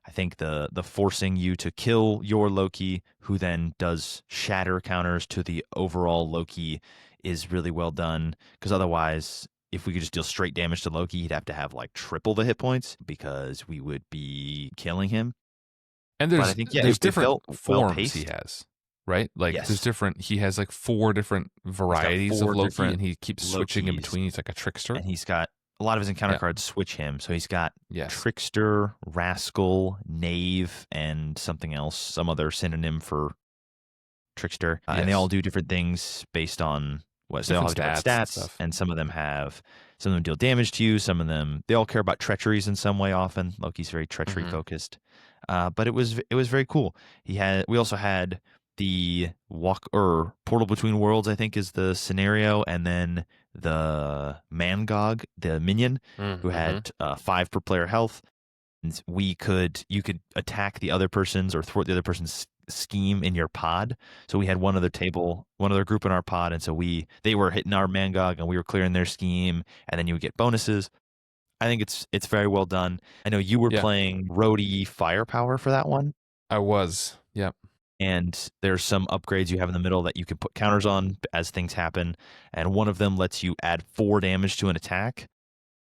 I think the forcing you to kill your Loki, who then does shatter counters to the overall Loki, is really well done. Because otherwise, if we could just deal straight damage to Loki, he'd have to have like triple the hit points because we would be killing him. And But I think there's it different felt well forms he paced. has, right? Like there's Yes, different. He has like 4 different he's got varieties of 4 Loki, different and he keeps switching in Lokis, between. He's like a trickster. and he's got a lot of his encounter Yeah. cards switch him. So he's got Yes. Trickster, Rascal, Knave, and something else, some other synonym for Trickster, and they all Yes. do different things based on what. So they all have different and stats, stuff. and some of them deal damage to you. Some of them they all care about treacheries in some way. Often Loki's very treachery Mhm. focused, but it was very cool. We also had the walk or portal between worlds. I think is the scenario, and then the Mangog, the minion, who Mm-hmm. had 5 per player health. And you could attack the other person's or thwart the other person's scheme in your pod. So we had one other group in our pod, and so they were hitting our Mangog and we were clearing their scheme, and then you would get bonuses. I think it's very well done. I know you were Yeah, playing Roadie Firepower for that one, I was. Yep. and there's some upgrades you have in the middle that you can put counters on as things happen, and one of them lets you add 4 damage to an attack,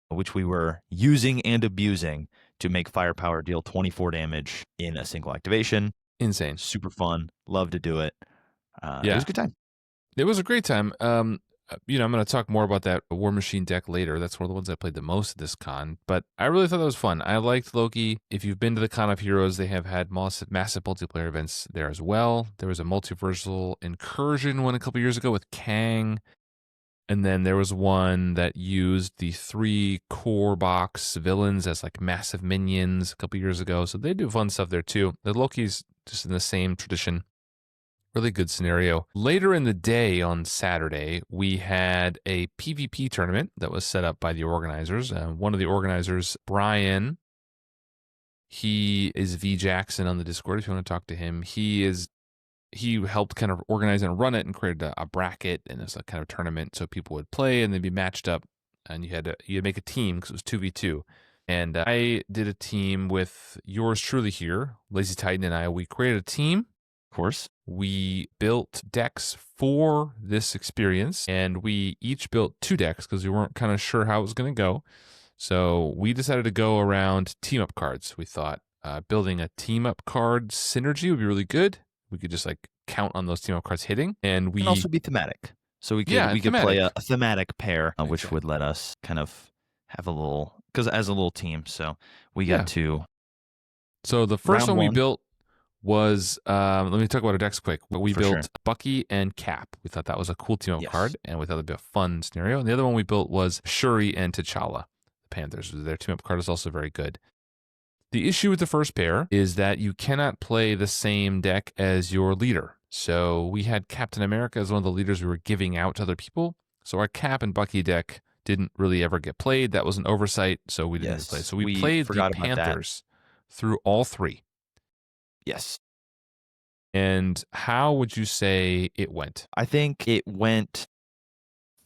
which we were using and abusing to make Firepower deal 24 damage in a single activation. Insane. Super fun. Love to do it. It was Yeah. a good time. It was a great time. I'm going to talk more about that War Machine deck later. That's one of the ones I played the most at this con, but I really thought that was fun. I liked Loki. If you've been to the Con of Heroes, they have had massive multiplayer events there as well. There was a multiversal incursion one a couple years ago with Kang, and then there was one that used the 3 core box villains as like massive minions a couple years ago. So they do fun stuff there too. The Loki's just in the same tradition. Really good scenario. Later in the day on Saturday, we had a PvP tournament that was set up by the organizers. One of the organizers, Brian, he is V Jackson on the Discord. If you want to talk to him, he helped kind of organize and run it and created a bracket, and it's a kind of tournament so people would play and they'd be matched up, and you had to make a team because it was 2v2. And I did a team with yours truly here, LazyTitan and I. We created a team. Of course. We built decks for this experience, and we each built 2 decks because we weren't kind of sure how it was going to go. So we decided to go around team up cards. We thought building a team up card synergy would be really good. We could just like count on those team up cards hitting, and Can also be thematic. So we could play thematic. a thematic pair, which Exactly. would let us kind of have because as a little team. So we Yeah. got to So the first round one we one. built was let me talk about our decks quick. We For built sure. Bucky and Cap. We thought that was a cool team up Yes. card, and we thought it'd be a fun scenario. And the other one we built was Shuri and T'Challa, the Panthers. Their team up card is also very good. The issue with the first pair is that you cannot play the same deck as your leader. So we had Captain America as one of the leaders we were giving out to other people. So our Cap and Bucky deck didn't really ever get played. That was an oversight, so we didn't play. So we played the forgot about that. Panthers through all 3. Yes. And how would you say it went? I think it went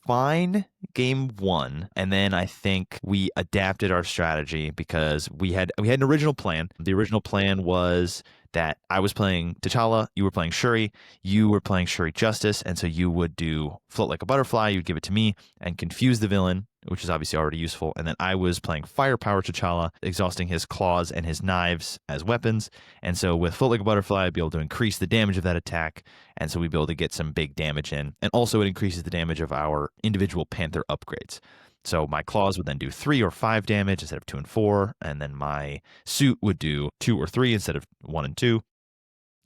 fine game 1, and then I think we adapted our strategy because we had an original plan. The original plan was that I was playing T'Challa, you were playing Shuri, you were playing Shuri Justice, and so you would do float like a butterfly, you'd give it to me and confuse the villain, which is obviously already useful. And then I was playing Firepower T'Challa, exhausting his claws and his knives as weapons. And so with Float Like a Butterfly, I'd be able to increase the damage of that attack. And so we'd be able to get some big damage in. And also it increases the damage of our individual Panther upgrades. So my claws would then do 3 or 5 damage instead of 2 and 4. And then my suit would do 2 or 3 instead of 1 and 2.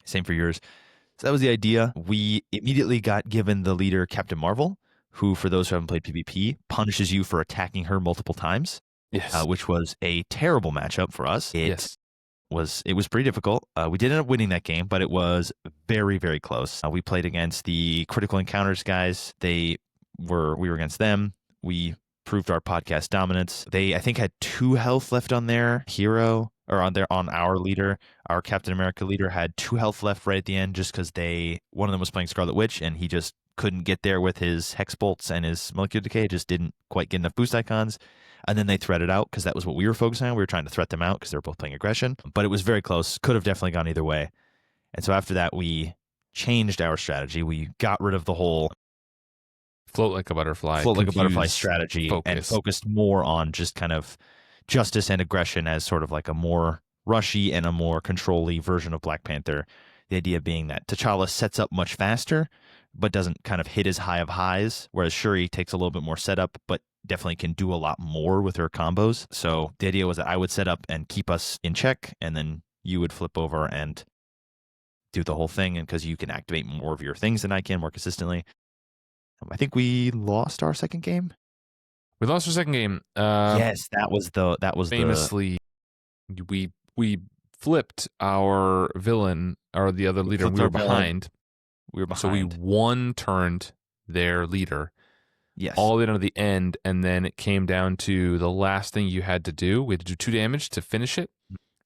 Same for yours. So that was the idea. We immediately got given the leader Captain Marvel, who, for those who haven't played PvP, punishes you for attacking her multiple times. Yes. Which was a terrible matchup for us. It was pretty difficult. We did end up winning that game, but it was very, very close. We played against the Critical Encounters guys. We were against them. We proved our podcast dominance. They, I think, had 2 health left on their hero, or on our leader. Our Captain America leader had 2 health left right at the end, just because one of them was playing Scarlet Witch, and he just couldn't get there with his Hex Bolts and his Molecular Decay, just didn't quite get enough boost icons. And then they threaded out, because that was what we were focusing on. We were trying to threat them out because they were both playing aggression. But it was very close. Could have definitely gone either way. And so after that, we changed our strategy. We got rid of the whole Float like a butterfly strategy and focused more on just kind of justice and aggression as sort of like a more rushy and a more control-y version of Black Panther. The idea being that T'Challa sets up much faster, but doesn't kind of hit his high of highs, whereas Shuri takes a little bit more setup, but definitely can do a lot more with her combos. So the idea was that I would set up and keep us in check, and then you would flip over and do the whole thing, and because you can activate more of your things than I can more consistently. I think we lost our second game. We lost our second game. Yes, that was famously we flipped our villain or the other leader. We were behind. So we one-turned their leader. Yes. All the way down to the end, and then it came down to the last thing you had to do. We had to do 2 damage to finish it.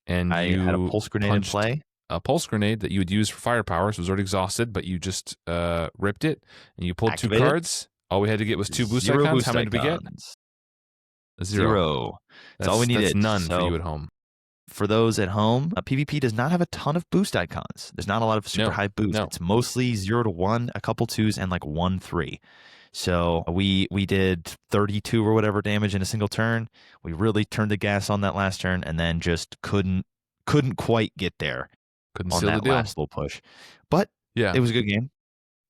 And I had a pulse grenade in play. A pulse grenade that you would use for firepower, so it was already exhausted, but you just ripped it, and you pulled 2 cards. All we had to get was 2 boost icons. How many did we get? 0. That's all we needed. That's none for you at home. For those at home, PvP does not have a ton of boost icons. There's not a lot of super high boost. It's mostly 0 to 1, a couple 2s, and like 1-3. So we did 32 or whatever damage in a single turn. We really turned the gas on that last turn, and then just couldn't quite get there. Couldn't on seal that the deal. last little push. But yeah, it was a good game.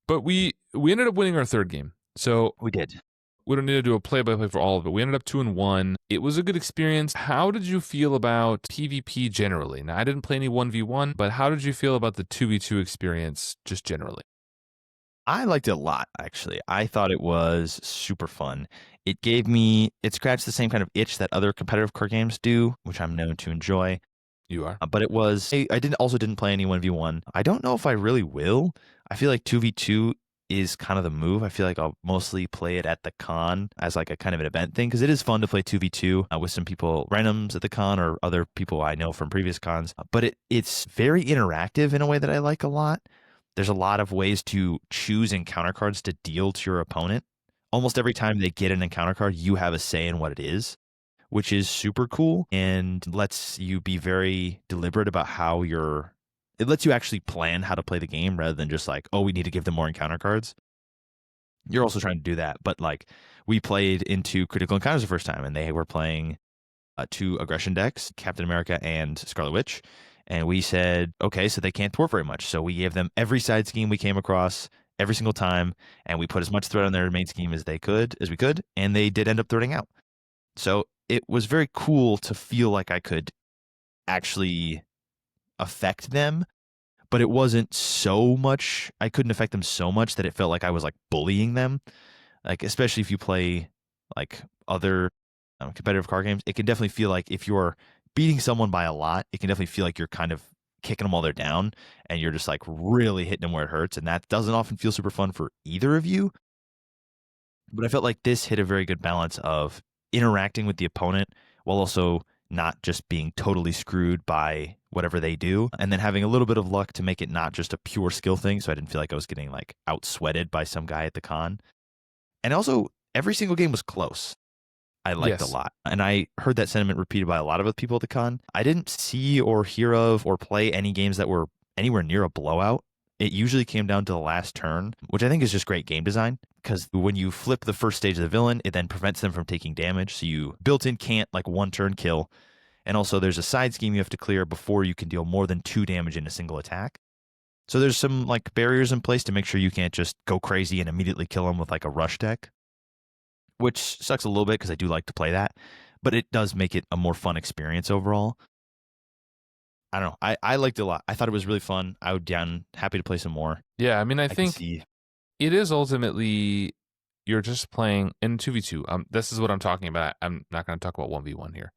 But we ended up winning our third game. So we did. We don't need to do a play-by-play for all of it. We ended up 2-1. It was a good experience. How did you feel about PvP generally? Now, I didn't play any 1v1, but how did you feel about the 2v2 experience just generally? I liked it a lot, actually. I thought it was super fun. It scratched the same kind of itch that other competitive card games do, which I'm known to enjoy. You are. But it was, I didn't play any 1v1. I don't know if I really will. I feel like 2v2 is kind of the move. I feel like I'll mostly play it at the con as like a kind of an event thing, because it is fun to play 2v2 with some people, randoms at the con or other people I know from previous cons. But it's very interactive in a way that I like a lot. There's a lot of ways to choose encounter cards to deal to your opponent. Almost every time they get an encounter card, you have a say in what it is, which is super cool and lets you be very deliberate about it lets you actually plan how to play the game rather than just like, oh, we need to give them more encounter cards. You're also trying to do that. But like, we played into Critical Encounters the first time, and they were playing 2 aggression decks, Captain America and Scarlet Witch. And we said, okay, so they can't thwart very much. So we gave them every side scheme we came across every single time, and we put as much threat on their main scheme as we could, and they did end up threading out. So it was very cool to feel like I could actually affect them, but it wasn't so much. I couldn't affect them so much that it felt like I was like bullying them. Like, especially if you play like other competitive card games, it can definitely feel like if you're beating someone by a lot, it can definitely feel like you're kind of kicking them while they're down, and you're just like really hitting them where it hurts, and that doesn't often feel super fun for either of you. But I felt like this hit a very good balance of interacting with the opponent while also not just being totally screwed by whatever they do, and then having a little bit of luck to make it not just a pure skill thing, so I didn't feel like I was getting like outsweated by some guy at the con. And also, every single game was close. I liked a lot. And I heard that sentiment repeated by a lot of other people at the con. I didn't see or hear of or play any games that were anywhere near a blowout. It usually came down to the last turn, which I think is just great game design. because when you flip the first stage of the villain, it then prevents them from taking damage. So you built-in can't like one turn kill. And also there's a side scheme you have to clear before you can deal more than 2 damage in a single attack. So there's some like barriers in place to make sure you can't just go crazy and immediately kill them with like a rush deck, which sucks a little bit because I do like to play that, but it does make it a more fun experience overall. I don't know. I liked it a lot. I thought it was really fun. I would down happy to play some more. Yeah, I mean, I think see. it is ultimately you're just playing in 2v2. This is what I'm talking about. I'm not going to talk about 1v1 here.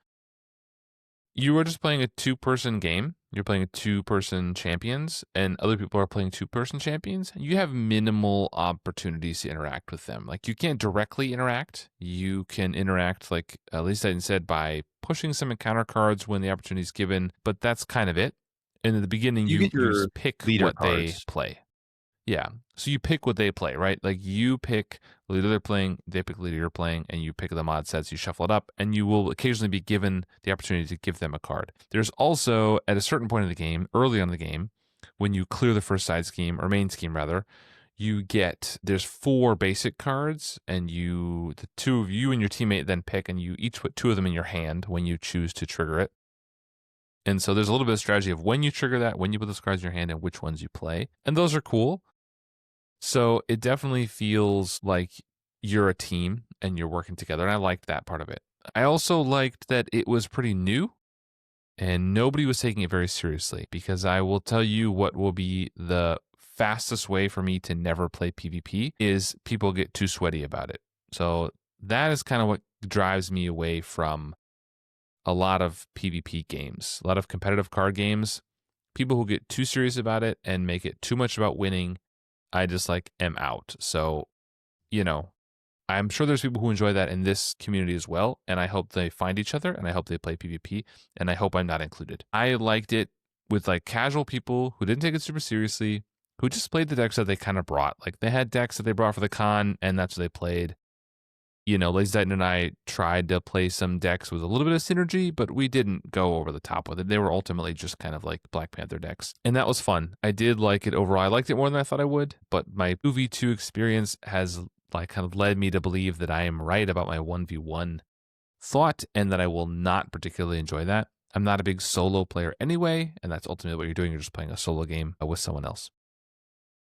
You are just playing a 2-person game. You're playing a 2-person champions, and other people are playing 2-person champions. You have minimal opportunities to interact with them. Like, you can't directly interact. You can interact, like LazyTitan said, by pushing some encounter cards when the opportunity is given, but that's kind of it. And in the beginning, you just pick what they play. Yeah. So you pick what they play, right? Like you pick the leader they're playing, they pick the leader you're playing, and you pick the mod sets, you shuffle it up, and you will occasionally be given the opportunity to give them a card. There's also, at a certain point in the game, early on in the game, when you clear the first side scheme, or main scheme rather, there's 4 basic cards, and the 2 of you and your teammate then pick, and you each put 2 of them in your hand when you choose to trigger it. And so there's a little bit of strategy of when you trigger that, when you put those cards in your hand, and which ones you play. And those are cool. So it definitely feels like you're a team and you're working together. And I liked that part of it. I also liked that it was pretty new and nobody was taking it very seriously, because I will tell you what will be the fastest way for me to never play PvP is people get too sweaty about it. So that is kind of what drives me away from a lot of PvP games, a lot of competitive card games. People who get too serious about it and make it too much about winning, I just am out. So, I'm sure there's people who enjoy that in this community as well. And I hope they find each other and I hope they play PvP, and I hope I'm not included. I liked it with casual people who didn't take it super seriously, who just played the decks that they kind of brought. Like they had decks that they brought for the con and that's what they played. LazyTitan and I tried to play some decks with a little bit of synergy, but we didn't go over the top with it. They were ultimately just kind of like Black Panther decks. And that was fun. I did like it overall. I liked it more than I thought I would, but my 2v2 experience has kind of led me to believe that I am right about my 1v1 thought and that I will not particularly enjoy that. I'm not a big solo player anyway, and that's ultimately what you're doing. You're just playing a solo game with someone else.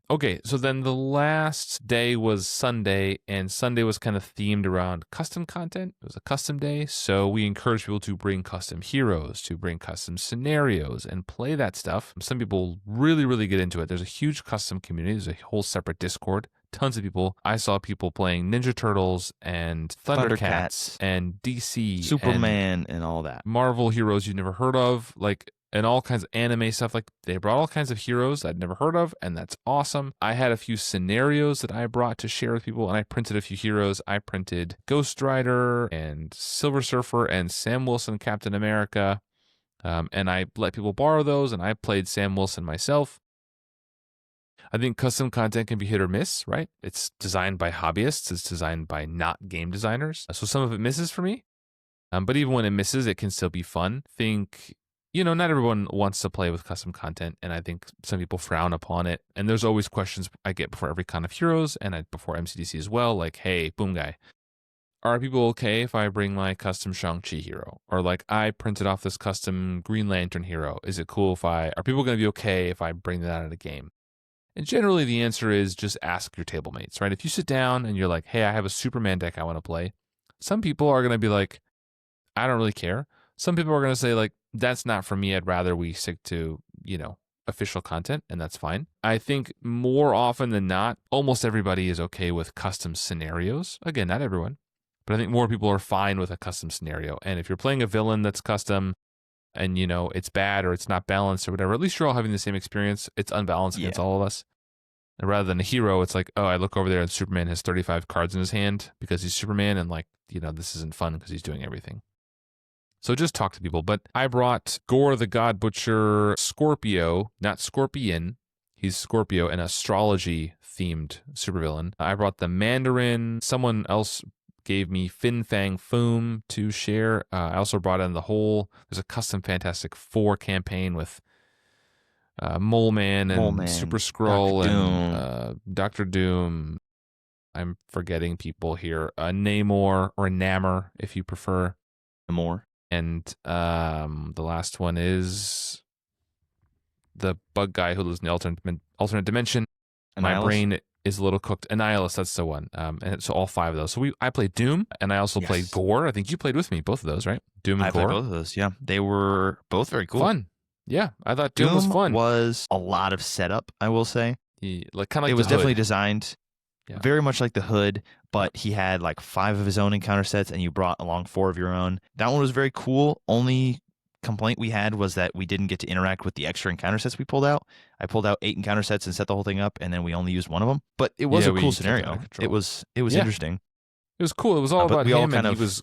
Okay, so then the last day was Sunday, and Sunday was kind of themed around custom content. It was a custom day, so we encourage people to bring custom heroes, to bring custom scenarios, and play that stuff. Some people really, really get into it. There's a huge custom community. There's a whole separate Discord. Tons of people. I saw people playing Ninja Turtles and Thundercats and DC, Superman, and all that. Marvel heroes you've never heard of, and all kinds of anime stuff. They brought all kinds of heroes I'd never heard of, and that's awesome. I had a few scenarios that I brought to share with people, and I printed a few heroes. I printed Ghost Rider and Silver Surfer and Sam Wilson Captain America, and I let people borrow those, and I played Sam Wilson myself. I think custom content can be hit or miss, right? It's designed by hobbyists. It's designed by not game designers. So some of it misses for me, but even when it misses, it can still be fun. Not everyone wants to play with custom content, and I think some people frown upon it. And there's always questions I get before every con of heroes and before MCDC as well, like, hey, Boomguy, are people okay if I bring my custom Shang-Chi hero? Or I printed off this custom Green Lantern hero. Is it cool are people going to be okay if I bring that out of the game? And generally the answer is just ask your table mates, right? If you sit down and you're like, hey, I have a Superman deck I want to play, some people are going to be like, I don't really care. Some people are going to say that's not for me. I'd rather we stick to, official content, and that's fine. I think more often than not, almost everybody is okay with custom scenarios. Again, not everyone, but I think more people are fine with a custom scenario. And if you're playing a villain that's custom and, it's bad or it's not balanced or whatever, at least you're all having the same experience. It's unbalanced against all of us. And rather than a hero, it's like, oh, I look over there and Superman has 35 cards in his hand because he's Superman, and this isn't fun because he's doing everything. So just talk to people. But I brought Gore the God Butcher Scorpio, not Scorpion. He's Scorpio, an astrology-themed supervillain. I brought the Mandarin. Someone else gave me Fin Fang Foom to share. I also brought in there's a custom Fantastic Four campaign with Mole Man and Super Skrull and Dr. Doom. I'm forgetting people here. Namor or Namor, if you prefer. Namor. And the last one is the bug guy who lives in the alternate dimension. Annihilus? My brain is a little cooked. Annihilus, that's the one. And so all 5 of those. So I played Doom, and I also played Gore. I think you played with me, both of those, right? Doom and Gore. I played both of those, yeah. They were both very cool. Fun. Yeah, I thought Doom was fun. Was a lot of setup, I will say. It was definitely designed very much like the Hood, but he had like 5 of his own encounter sets, and you brought along 4 of your own. That one was very cool. Only complaint we had was that we didn't get to interact with the extra encounter sets we pulled out. I pulled out 8 encounter sets and set the whole thing up, and then we only used one of them. But it was a cool scenario. It was interesting. It was cool. It was all about him, and he was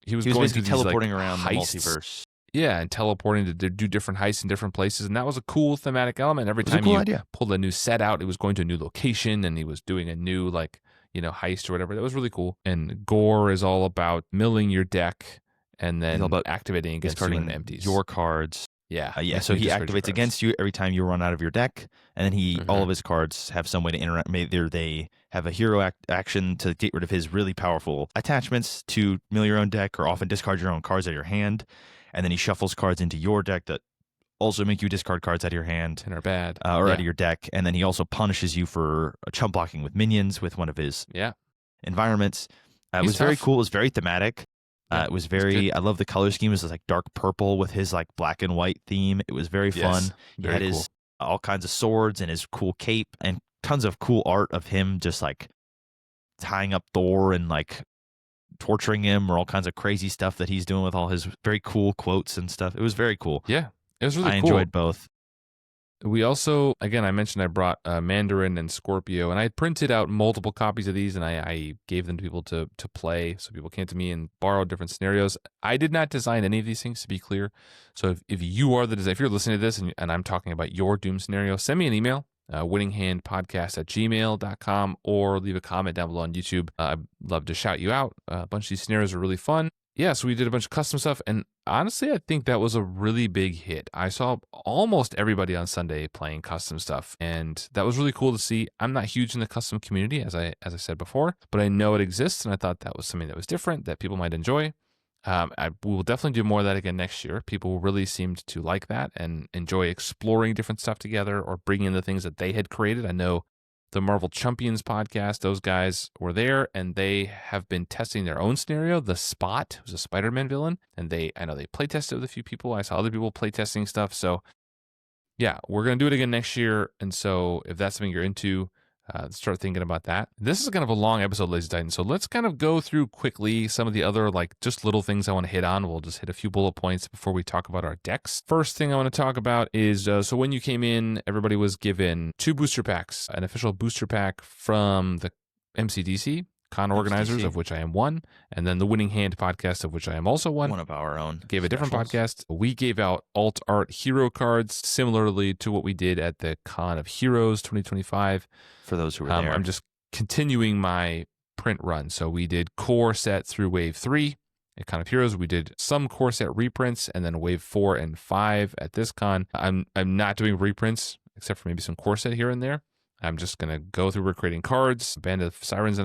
going basically through teleporting these, around heists. the multiverse. Yeah, and teleporting to do different heists in different places, and that was a cool thematic element. Every time pulled a new set out, it was going to a new location, and he was doing a new heist or whatever. That was really cool. And Gore is all about milling your deck and then activating against you when it empties your cards. Yeah. So he activates against you every time you run out of your deck, and then all of his cards have some way to interact. Maybe they have a hero action to get rid of his really powerful attachments to mill your own deck, or often discard your own cards out of your hand. And then he shuffles cards into your deck that also make you discard cards out of your hand and are bad or out of your deck. And then he also punishes you for chump blocking with minions with one of his environments. It was very cool. It was very thematic. It was very. I love the color scheme. It was like dark purple with his like black and white theme. It was very fun. He had his all kinds of swords and his cool cape and tons of cool art of him just like tying up Thor and like torturing him, or all kinds of crazy stuff that he's doing with all his very cool quotes and stuff. It was very cool. Yeah, it was really cool. I enjoyed both. We also, again, I mentioned I brought Mandarin and Scorpio, and I had printed out multiple copies of these, and I gave them to people to play, so people came to me and borrowed different scenarios. I did not design any of these things, to be clear. So if you are the designer, if you're listening to this and I'm talking about your Doom scenario, send me an email. winninghandpodcast@gmail.com, or leave a comment down below on YouTube. I'd love to shout you out. A bunch of these scenarios are really fun. Yeah, so we did a bunch of custom stuff, and honestly, I think that was a really big hit. I saw almost everybody on Sunday playing custom stuff, and that was really cool to see. I'm not huge in the custom community, as I said before, but I know it exists, and I thought that was something that was different that people might enjoy. We will definitely do more of that again next year. People really seemed to like that and enjoy exploring different stuff together or bringing in the things that they had created. I know the Marvel Champions podcast, those guys were there, and they have been testing their own scenario. The Spot, who's a Spider-Man villain, and I know they play tested with a few people. I saw other people play testing stuff. So yeah, we're going to do it again next year. And so if that's something you're into, start thinking about that. This is kind of a long episode, LazyTitan. So let's kind of go through quickly some of the other just little things I want to hit on. We'll just hit a few bullet points before we talk about our decks. First thing I want to talk about is, so when you came in, everybody was given 2 booster packs, an official booster pack from the MCDC, Con Organizers, of which I am one, and then the Winning Hand podcast, of which I am also one. One of our own. Gave a different podcast. We gave out alt art hero cards, similarly to what we did at the Con of Heroes 2025. For those who were there. I'm just continuing my print run. So we did core set through wave 3 at Con of Heroes. We did some core set reprints, and then wave 4 and 5 at this con. I'm not doing reprints, except for maybe some core set here and there. I'm just going to go through, we're creating cards, Band of Sirens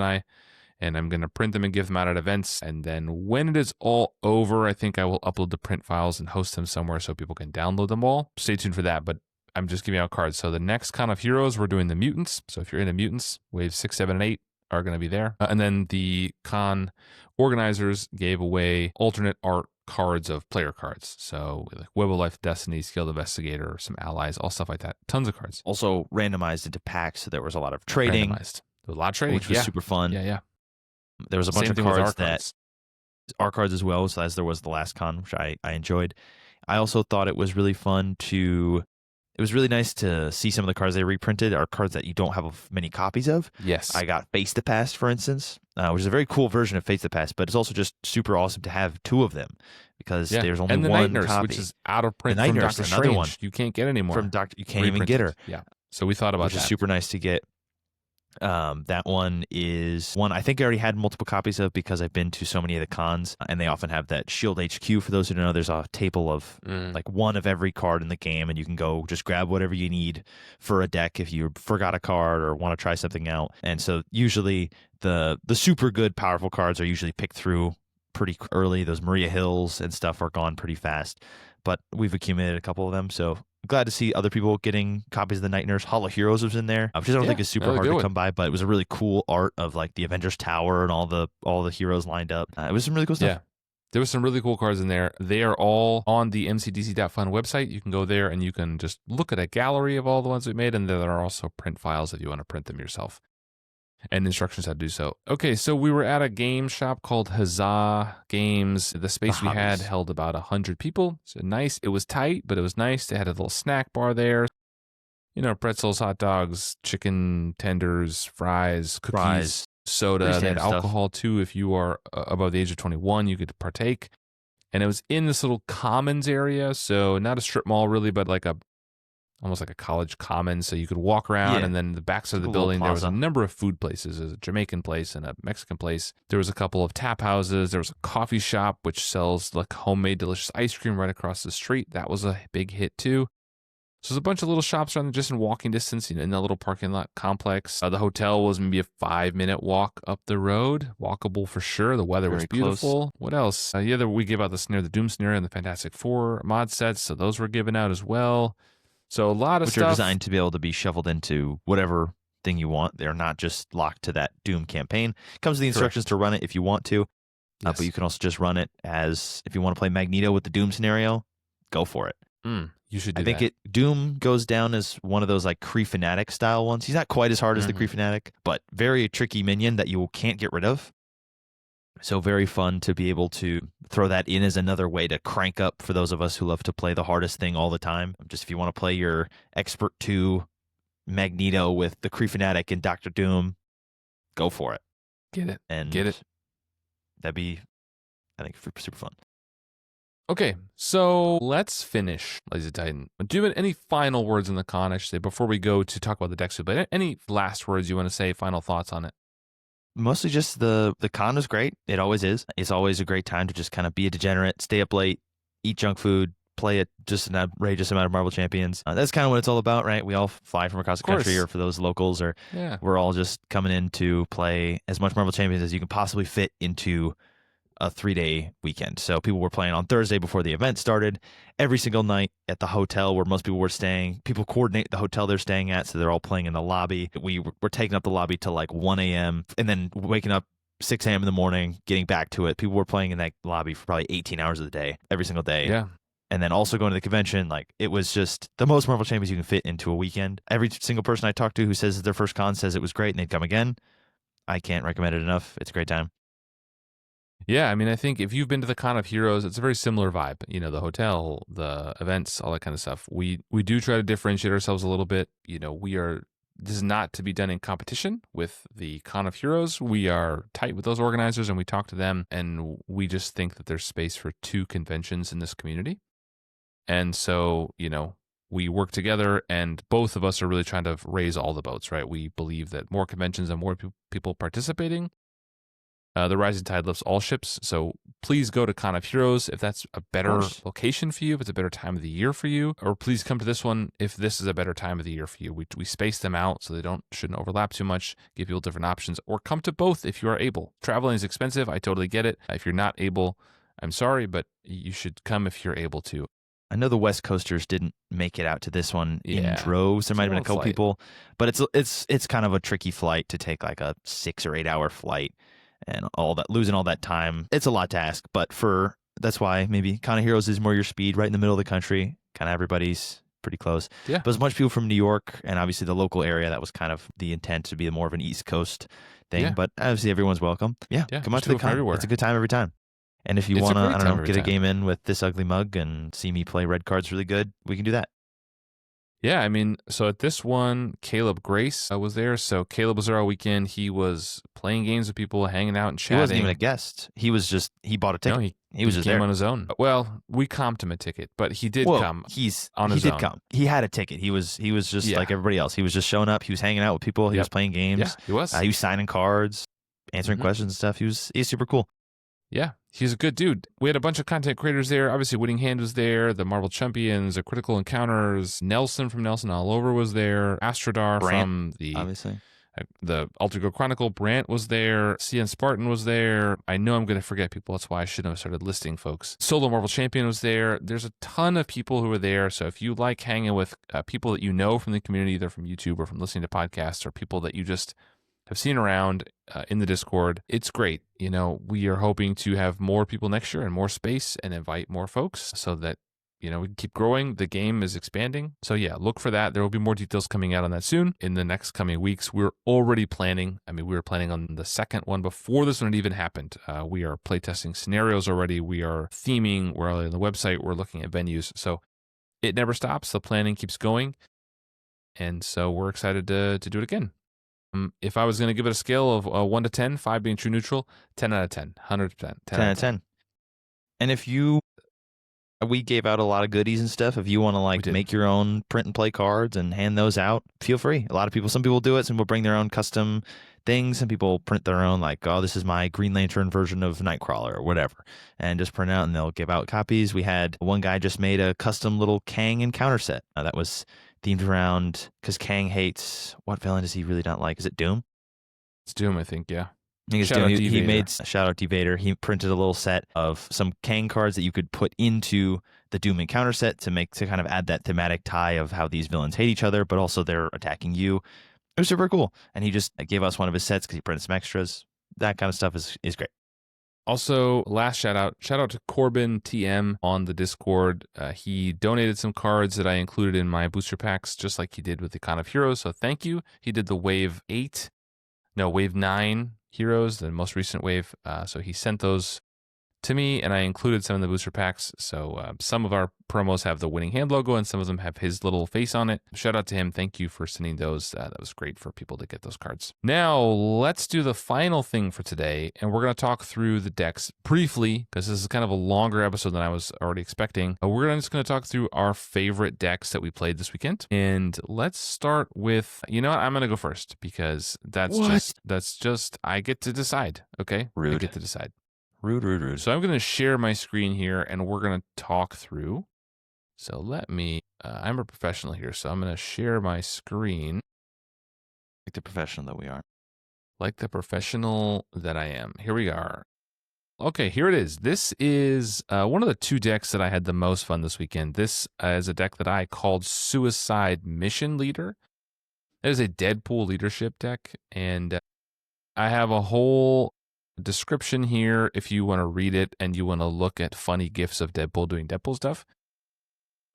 and I'm going to print them and give them out at events. And then when it is all over, I think I will upload the print files and host them somewhere so people can download them all. Stay tuned for that, but I'm just giving out cards. So the next Con of Heroes, we're doing the Mutants. So if you're into Mutants, waves 6, 7, and 8 are going to be there. And then the Con Organizers gave away alternate art cards of player cards. So like Web of Life, Destiny, Skilled Investigator, some allies, all stuff like that. Tons of cards. Also randomized into packs, so there was a lot of trading. There was a lot of trading, which was super fun. Yeah. There was a bunch of cards that our cards as well, so as there was the last con, which I enjoyed. I also thought it was really fun it was really nice to see some of the cards they reprinted are cards that you don't have many copies of. Yes. I got Face the Past, for instance, which is a very cool version of Face the Past, but it's also just super awesome to have 2 of them because there's only and the one Night Nurse, copy. which is out of print the Night from Nurse, Doctor another Strange. one. You can't get anymore. You can't even get her. Yeah. So we thought about which that. is super nice to get. That one is one I think I already had multiple copies of because I've been to so many of the cons, and they often have that Shield HQ. For those who don't know, there's a table of like one of every card in the game, and you can go just grab whatever you need for a deck if you forgot a card or want to try something out. And so usually the super good, powerful cards are usually picked through pretty early. Those Maria Hills and stuff are gone pretty fast, but we've accumulated a couple of them, so glad to see other people getting copies of the Night Nurse. Hall of Heroes was in there, which I don't think is super hard to come by, but it was a really cool art of like the Avengers Tower and all the heroes lined up. It was some really cool stuff. Yeah, there was some really cool cards in there. They are all on the MCDC.fun website. You can go there and you can just look at a gallery of all the ones we made, and there are also print files if you want to print them yourself, and instructions how to do so. Okay, so we were at a game shop called Huzzah Games. The space we had held about 100 people. So nice. It was tight, but it was nice. They had a little snack bar there. You know, pretzels, hot dogs, chicken tenders, fries, cookies, soda. They had alcohol too. If you are above the age of 21, you could partake. And it was in this little commons area. So not a strip mall really, but like almost like a college commons, so you could walk around, and then the backs of the building, there was a number of food places. There was a Jamaican place and a Mexican place. There was a couple of tap houses. There was a coffee shop, which sells like homemade delicious ice cream right across the street. That was a big hit too. So there's a bunch of little shops around there just in walking distance, in the little parking lot complex. The hotel was maybe a 5-minute walk up the road. Walkable for sure. The weather was beautiful. Close. What else? We gave out the Doom Snare and the Fantastic Four mod sets, so those were given out as well. So a lot of stuff. Which are designed to be able to be shoveled into whatever thing you want. They're not just locked to that Doom campaign. It comes with the instructions to run it if you want to. Yes. But you can also just run it as, if you want to play Magneto with the Doom scenario, go for it. You should do that. I think Doom goes down as one of those like Kree Fanatic style ones. He's not quite as hard as the Kree Fanatic, but very tricky minion that you can't get rid of. So very fun to be able to throw that in as another way to crank up for those of us who love to play the hardest thing all the time. Just if you want to play your Expert 2 Magneto with the Kree Fanatic and Doctor Doom, go for it. Get it. That'd be, I think, super fun. Okay, so let's finish LazyTitan. Do you have any final words in the con, I should say, before we go to talk about the decks we played? Any last words you want to say, final thoughts on it? Mostly just the con was great. It always is. It's always a great time to just kind of be a degenerate, stay up late, eat junk food, play just an outrageous amount of Marvel Champions. That's kind of what it's all about, right? We all fly from across the country, or for those locals, or we're all just coming in to play as much Marvel Champions as you can possibly fit into a 3-day weekend. So people were playing on Thursday before the event started. Every single night at the hotel where most people were staying, people coordinate the hotel they're staying at, so they're all playing in the lobby. We were taking up the lobby till like 1 a.m. and then waking up 6 a.m. in the morning, getting back to it. People were playing in that lobby for probably 18 hours of the day, every single day. Yeah. And then also going to the convention, like it was just the most Marvel Champions you can fit into a weekend. Every single person I talked to who says their first con says it was great and they'd come again. I can't recommend it enough. It's a great time. Yeah, I mean, I think if you've been to the Con of Heroes, it's a very similar vibe. You know, the hotel, the events, all that kind of stuff. We do try to differentiate ourselves a little bit. You know, this is not to be done in competition with the Con of Heroes. We are tight with those organizers and we talk to them, and we just think that there's space for 2 conventions in this community. And so, you know, we work together, and both of us are really trying to raise all the boats, right? We believe that more conventions and more people participating, the rising tide lifts all ships. So please go to Con of Heroes if that's a better location for you, if it's a better time of the year for you, or please come to this one if this is a better time of the year for you. We space them out so they shouldn't overlap too much, give people different options, or come to both if you are able. Traveling is expensive. I totally get it. If you're not able, I'm sorry, but you should come if you're able to. I know the West Coasters didn't make it out to this one in droves. There might have been a couple people, but it's kind of a tricky flight to take, like a 6 or 8 hour flight. And all that, losing all that time, it's a lot to ask. But that's why maybe Con of Heroes is more your speed, right in the middle of the country. Kind of everybody's pretty close. Yeah. But as much people from New York and obviously the local area, that was kind of the intent to be more of an East Coast thing. Yeah. But obviously everyone's welcome. Yeah. Come out to the con. Everywhere. It's a good time every time. And if you want to, I don't know, get a game in with This Ugly Mug and see me play red cards really good, we can do that. Yeah, I mean, so at this one, Caleb Grace was there. So Caleb was there all weekend. He was playing games with people, hanging out and He wasn't even a chatting. guest. He was just he bought a No, ticket. He was he just came there. on his own. Well, we comped him a ticket, but he did Well, come he on his did own. come. He had a ticket. He was just Yeah. like everybody else. He was just showing up. He was hanging out with people. He Yep. was playing games. Yeah, he was. He was signing cards, answering Mhm. questions and stuff. He's super cool. Yeah, he's a good dude. We had a bunch of content creators there. Obviously, Winning Hand was there. The Marvel Champions, the Critical Encounters. Nelson from Nelson All Over was there. Astrodar Brant, from the Alter Ego Chronicle. Brant was there. CN Spartan was there. I know I'm going to forget people. That's why I shouldn't have started listing folks. Solo Marvel Champion was there. There's a ton of people who were there. So if you like hanging with people that you know from the community, either from YouTube or from listening to podcasts, or people that you just have seen around in the Discord, it's great. You know, we are hoping to have more people next year and more space and invite more folks so that, you know, we can keep growing. The game is expanding. So yeah, look for that. There will be more details coming out on that soon in the next coming weeks. We're already planning. I mean, we were planning on the second one before this one even happened. We are playtesting scenarios already. We are theming. We're on the website. We're looking at venues. So it never stops. The planning keeps going. And so we're excited to do it again. If I was going to give it a scale of 1 to 10, 5 being true neutral, 10 out of 10, 100%, 10 out of 10. And if we gave out a lot of goodies and stuff. If you want to like make your own print and play cards and hand those out, feel free. Some people do it. Some people bring their own custom things. Some people print their own, like, oh, this is my Green Lantern version of Nightcrawler or whatever, and just print out and they'll give out copies. We had one guy just made a custom little Kang encounter set that was themed around, because Kang hates, what villain does he really not like? Is it Doom? It's Doom, I think, yeah. Shout out to Vader. He printed a little set of some Kang cards that you could put into the Doom encounter set to kind of add that thematic tie of how these villains hate each other, but also they're attacking you. It was super cool. And he just gave us one of his sets because he printed some extras. That kind of stuff is great. Also, last shout out to Corbin TM on the Discord. He donated some cards that I included in my booster packs, just like he did with the Con of Heroes. So thank you. He did the Wave 9 heroes, the most recent wave. So he sent those to me, and I included some in the booster packs. So some of our promos have the Winning Hand logo, and some of them have his little face on it. Shout out to him. Thank you for sending those. That was great for people to get those cards. Now, let's do the final thing for today, and we're going to talk through the decks briefly, because this is kind of a longer episode than I was already expecting. We're just going to talk through our favorite decks that we played this weekend. And let's start with, you know what? I'm going to go first, because that's just, I get to decide, okay? Rude. I get to decide. Rude. So I'm going to share my screen here, and we're going to talk through. So let me, I'm a professional here, so I'm going to share my screen. Like the professional that we are. Like the professional that I am. Here we are. Okay, here it is. This is one of the two decks that I had the most fun this weekend. This is a deck that I called Suicide Mission Leader. It is a Deadpool leadership deck, and I have a whole description here if you want to read it and you want to look at funny gifs of Deadpool doing Deadpool stuff.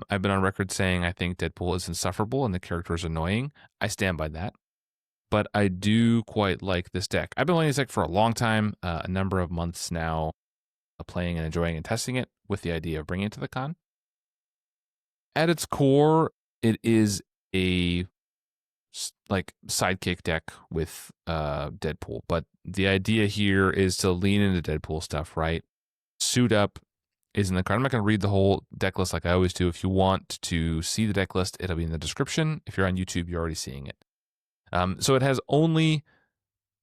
I've been on record saying I think Deadpool is insufferable and the character is annoying. I stand by that. But I do quite like this deck. I've been playing this deck for a long time, a number of months now, playing and enjoying and testing it with the idea of bringing it to the con. At its core, it is a sidekick deck with Deadpool, but the idea here is to lean into Deadpool stuff, right? Suit Up is in the card. I'm not going to read the whole deck list like I always do. If you want to see the deck list, it'll be in the description. If you're on YouTube, you're already seeing it. So it has only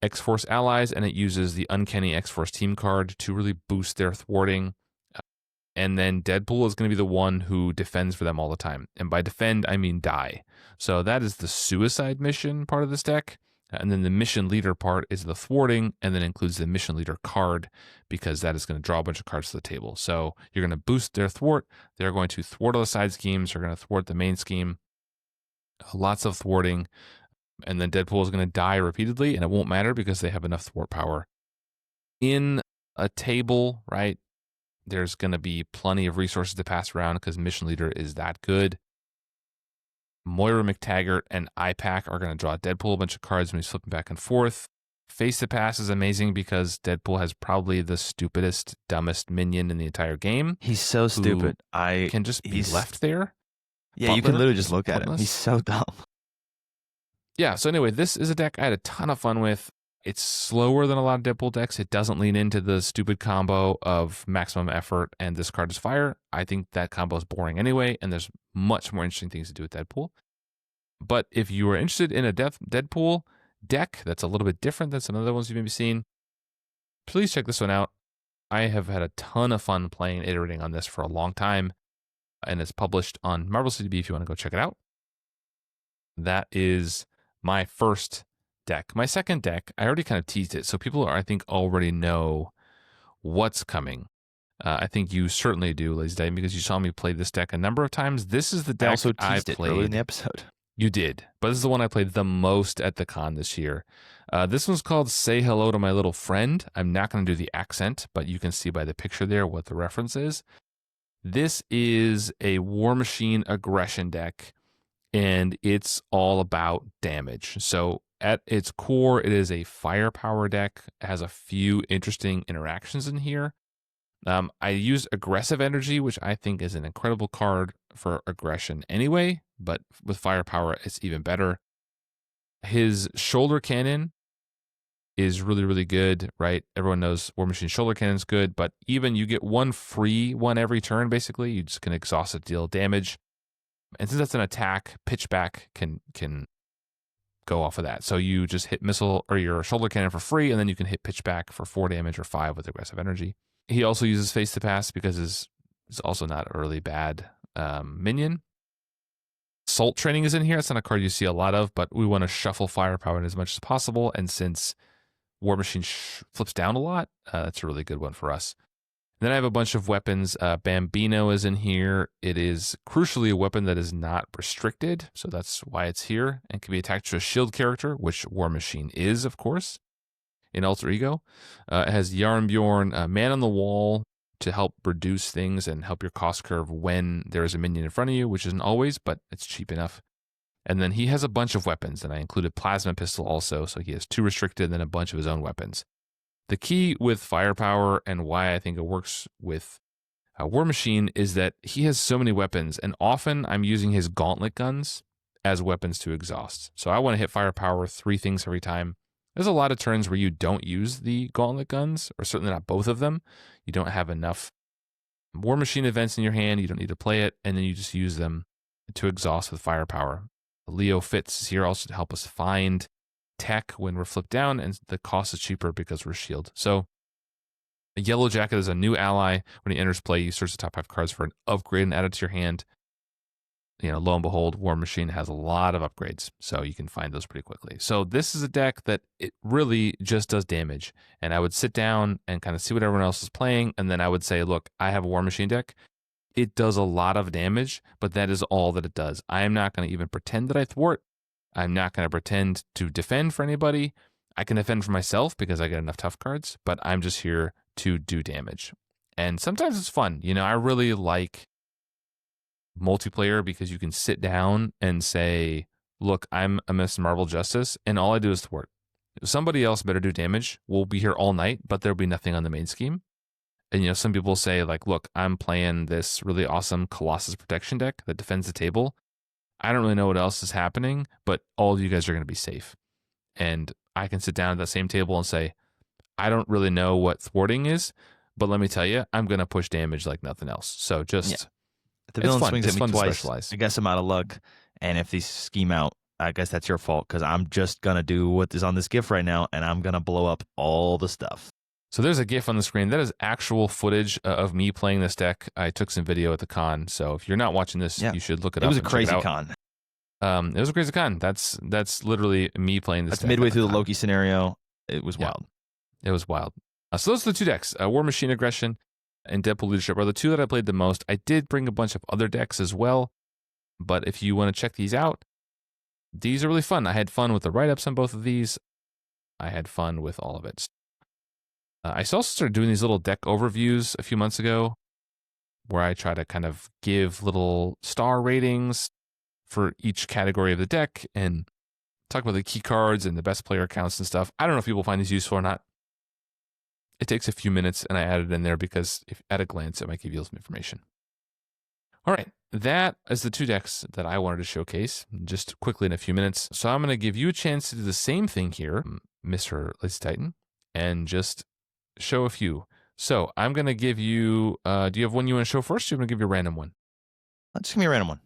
X-Force allies, and it uses the Uncanny X-Force team card to really boost their thwarting. And then Deadpool is going to be the one who defends for them all the time. And by defend, I mean die. So that is the suicide mission part of this deck. And then the mission leader part is the thwarting, and then includes the mission leader card, because that is going to draw a bunch of cards to the table. So you're going to boost their thwart. They're going to thwart all the side schemes. They're going to thwart the main scheme. Lots of thwarting. And then Deadpool is going to die repeatedly, and it won't matter because they have enough thwart power. In a table, right, there's going to be plenty of resources to pass around because Mission Leader is that good. Moira McTaggart and IPAC are going to draw Deadpool a bunch of cards when he's flipping back and forth. Face to Pass is amazing because Deadpool has probably the stupidest, dumbest minion in the entire game. He's so stupid. Can just be left there. Yeah, you can literally just look at him. He's so dumb. Yeah, so anyway, this is a deck I had a ton of fun with. It's slower than a lot of Deadpool decks. It doesn't lean into the stupid combo of maximum effort and discard as fire. I think that combo is boring anyway, and there's much more interesting things to do with Deadpool. But if you are interested in a Deadpool deck that's a little bit different than some other ones you've maybe seen, please check this one out. I have had a ton of fun playing Iterating on this for a long time, and it's published on Marvel CDB if you want to go check it out. That is my first deck. My second deck, I already kind of teased it, so people I think already know what's coming. I think you certainly do, LazyTitan, because you saw me play this deck a number of times. This is the deck I also teased it earlier in the episode. You did, but this is the one I played the most at the con this year. This one's called Say Hello to My Little Friend. I'm not going to do the accent, but you can see by the picture there what the reference is. This is a War Machine aggression deck, and it's all about damage. So at its core, it is a firepower deck. It has a few interesting interactions in here. I use aggressive energy, which I think is an incredible card for aggression anyway, but with firepower, it's even better. His shoulder cannon is really, really good, right? Everyone knows War Machine's shoulder cannon is good, but even you get one free one every turn, basically. You just can exhaust it to deal damage. And since that's an attack, pitchback can go off of that. So you just hit missile or your shoulder cannon for free, and then you can hit pitchback for 4 damage or 5 with aggressive energy. He also uses face to pass because it's also not a really bad minion. Salt training is in here. It's not a card you see a lot of, but we want to shuffle firepower as much as possible. And since War Machine flips down a lot, that's a really good one for us. And then I have a bunch of weapons. Bambino is in here. It is crucially a weapon that is not restricted, so that's why it's here, and can be attached to a shield character, which War Machine is, of course, in Alter Ego. It has Yarnbjorn, Man on the Wall, to help reduce things and help your cost curve when there is a minion in front of you, which isn't always, but it's cheap enough. And then he has a bunch of weapons, and I included Plasma Pistol also, so he has 2 restricted and then a bunch of his own weapons. The key with firepower and why I think it works with War Machine is that he has so many weapons, and often I'm using his gauntlet guns as weapons to exhaust. So I want to hit firepower 3 things every time. There's a lot of turns where you don't use the gauntlet guns, or certainly not both of them. You don't have enough War Machine events in your hand. You don't need to play it, and then you just use them to exhaust with firepower. Leo Fitz is here also to help us find tech when we're flipped down, and the cost is cheaper because we're shield. So a Yellow Jacket is a new ally. When he enters play, you search the top 5 cards for an upgrade and add it to your hand. Lo and behold, War Machine has a lot of upgrades, so you can find those pretty quickly. So this is a deck that it really just does damage. And I would sit down and kind of see what everyone else is playing, and then I would say, look, I have a War Machine deck. It does a lot of damage, but that is all that it does. I am not going to even pretend that I thwart. I'm not going to pretend to defend for anybody. I can defend for myself because I get enough tough cards, but I'm just here to do damage. And sometimes it's fun. I really like multiplayer because you can sit down and say, look, I'm a Miss Marvel Justice, and all I do is thwart. Somebody else better do damage. We'll be here all night, but there'll be nothing on the main scheme. And, some people say, like, look, I'm playing this really awesome Colossus protection deck that defends the table. I don't really know what else is happening, but all of you guys are going to be safe. And I can sit down at that same table and say, I don't really know what thwarting is, but let me tell you, I'm going to push damage like nothing else. So just... If the villain swings at me twice, I guess I'm out of luck. And if they scheme out, I guess that's your fault because I'm just going to do what is on this GIF right now, and I'm going to blow up all the stuff. So there's a GIF on the screen. That is actual footage of me playing this deck. I took some video at the con. So if you're not watching this, you should look it up. It was a crazy con. It was a crazy con. That's literally me playing this deck. That's midway through the Loki scenario. It was wild. It was wild. So those are the 2 decks. War Machine Aggression and Deadpool Leadership are the 2 that I played the most. I did bring a bunch of other decks as well, but if you want to check these out, these are really fun. I had fun with the write-ups on both of these. I had fun with all of it. I also started doing these little deck overviews a few months ago where I try to kind of give little star ratings for each category of the deck and talk about the key cards and the best player counts and stuff. I don't know if people find these useful or not. It takes a few minutes, and I added it in there because if at a glance, it might give you some information. All right. That is the 2 decks that I wanted to showcase just quickly in a few minutes. So I'm going to give you a chance to do the same thing here, Mr. LazyTitan, and just show a few. So I'm going to give you, do you have one you want to show first? Or you want to give you a random one? Just give me a random one.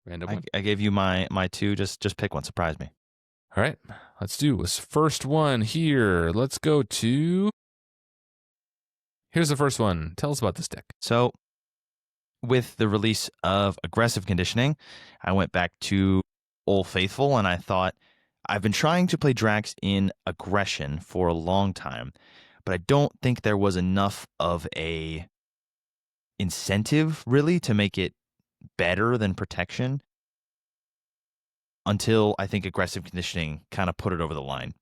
Random one? I gave you my two. Just pick one. Surprise me. All right. Let's do this first one here. Let's go to, here's the first one. Tell us about this deck. So with the release of Aggressive Conditioning, I went back to Old Faithful and I thought, I've been trying to play Drax in aggression for a long time, but I don't think there was enough of a incentive really to make it better than protection until I think Aggressive Conditioning kind of put it over the line.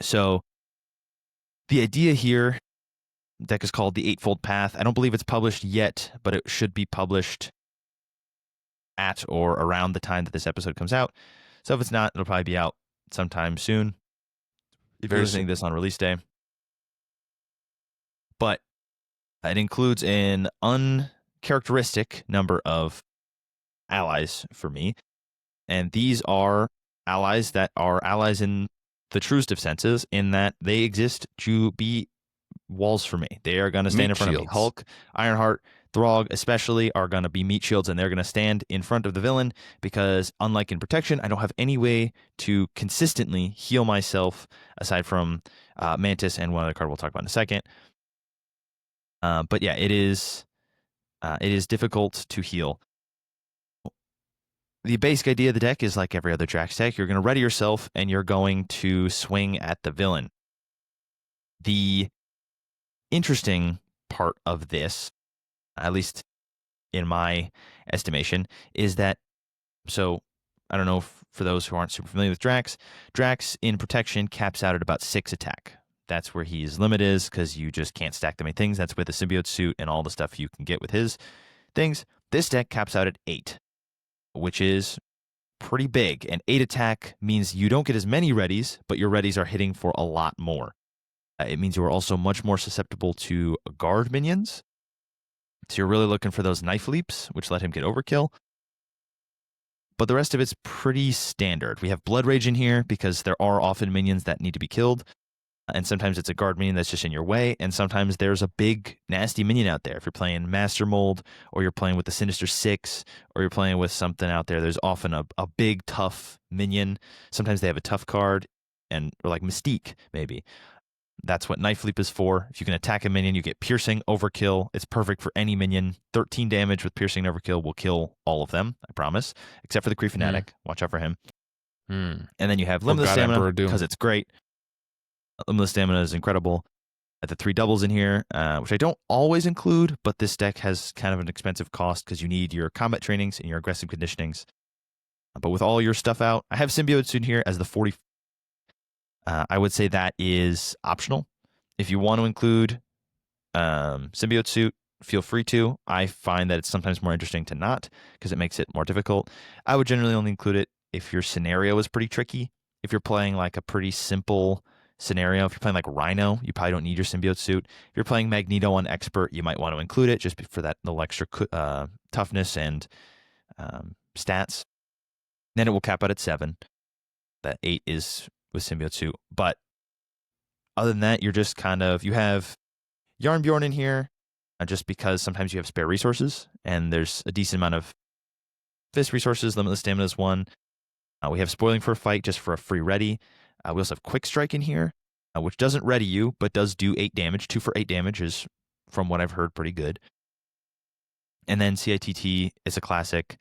So the idea here, deck is called the Eightfold Path. I don't believe it's published yet, but it should be published at or around the time that this episode comes out. So if it's not, it'll probably be out sometime soon. If you're listening to this on release day. But it includes an uncharacteristic number of allies for me. And these are allies that are allies in the truest of senses, in that they exist to be walls for me. They are going to stand in front of me. Hulk, Ironheart, Throg especially are going to be meat shields, and they're going to stand in front of the villain because, unlike in protection, I don't have any way to consistently heal myself aside from Mantis and one other card we'll talk about in a second. But yeah, it is difficult to heal. The basic idea of the deck is like every other Drax deck. You're going to ready yourself, and you're going to swing at the villain. The interesting part of this, at least in my estimation, is that, so I don't know for those who aren't super familiar with Drax in protection caps out at about 6 attack. That's where his limit is because you just can't stack that many things. That's with the symbiote suit and all the stuff you can get with his things. This deck caps out at 8, which is pretty big. And 8 attack means you don't get as many readies, but your readies are hitting for a lot more. It means you are also much more susceptible to guard minions. So you're really looking for those knife leaps, which let him get overkill. But the rest of it's pretty standard. We have Blood Rage in here because there are often minions that need to be killed. And sometimes it's a guard minion that's just in your way. And sometimes there's a big, nasty minion out there. If you're playing Master Mold, or you're playing with the Sinister Six, or you're playing with something out there, there's often a big, tough minion. Sometimes they have a tough card, or like Mystique, maybe. That's what Knife Leap is for. If you can attack a minion, you get Piercing, Overkill. It's perfect for any minion. 13 damage with Piercing and Overkill will kill all of them, I promise, except for the Kree Fanatic. Watch out for him. And then you have Limitless Stamina, because it's great. Limitless Stamina is incredible. The 3 doubles in here, which I don't always include, but this deck has kind of an expensive cost because you need your combat trainings and your aggressive conditionings. But with all your stuff out, I have Symbiote Suit here as the 40. I would say that is optional. If you want to include Symbiote Suit, feel free to. I find that it's sometimes more interesting to not because it makes it more difficult. I would generally only include it if your scenario is pretty tricky. If you're playing like a pretty simple scenario, if you're playing like Rhino, you probably don't need your Symbiote Suit. If you're playing Magneto on Expert, you might want to include it just for that little extra toughness and stats. Then it will cap out at 7. That 8 is with Symbiote Suit. But other than that, you're just kind of, you have Yarnbjorn in here just because sometimes you have spare resources and there's a decent amount of fist resources. Limitless Stamina is one. We have Spoiling for a Fight just for a free ready. We also have Quick Strike in here, which doesn't ready you, but does do 8 damage. 2 for 8 damage is, from what I've heard, pretty good. And then CITT is a classic.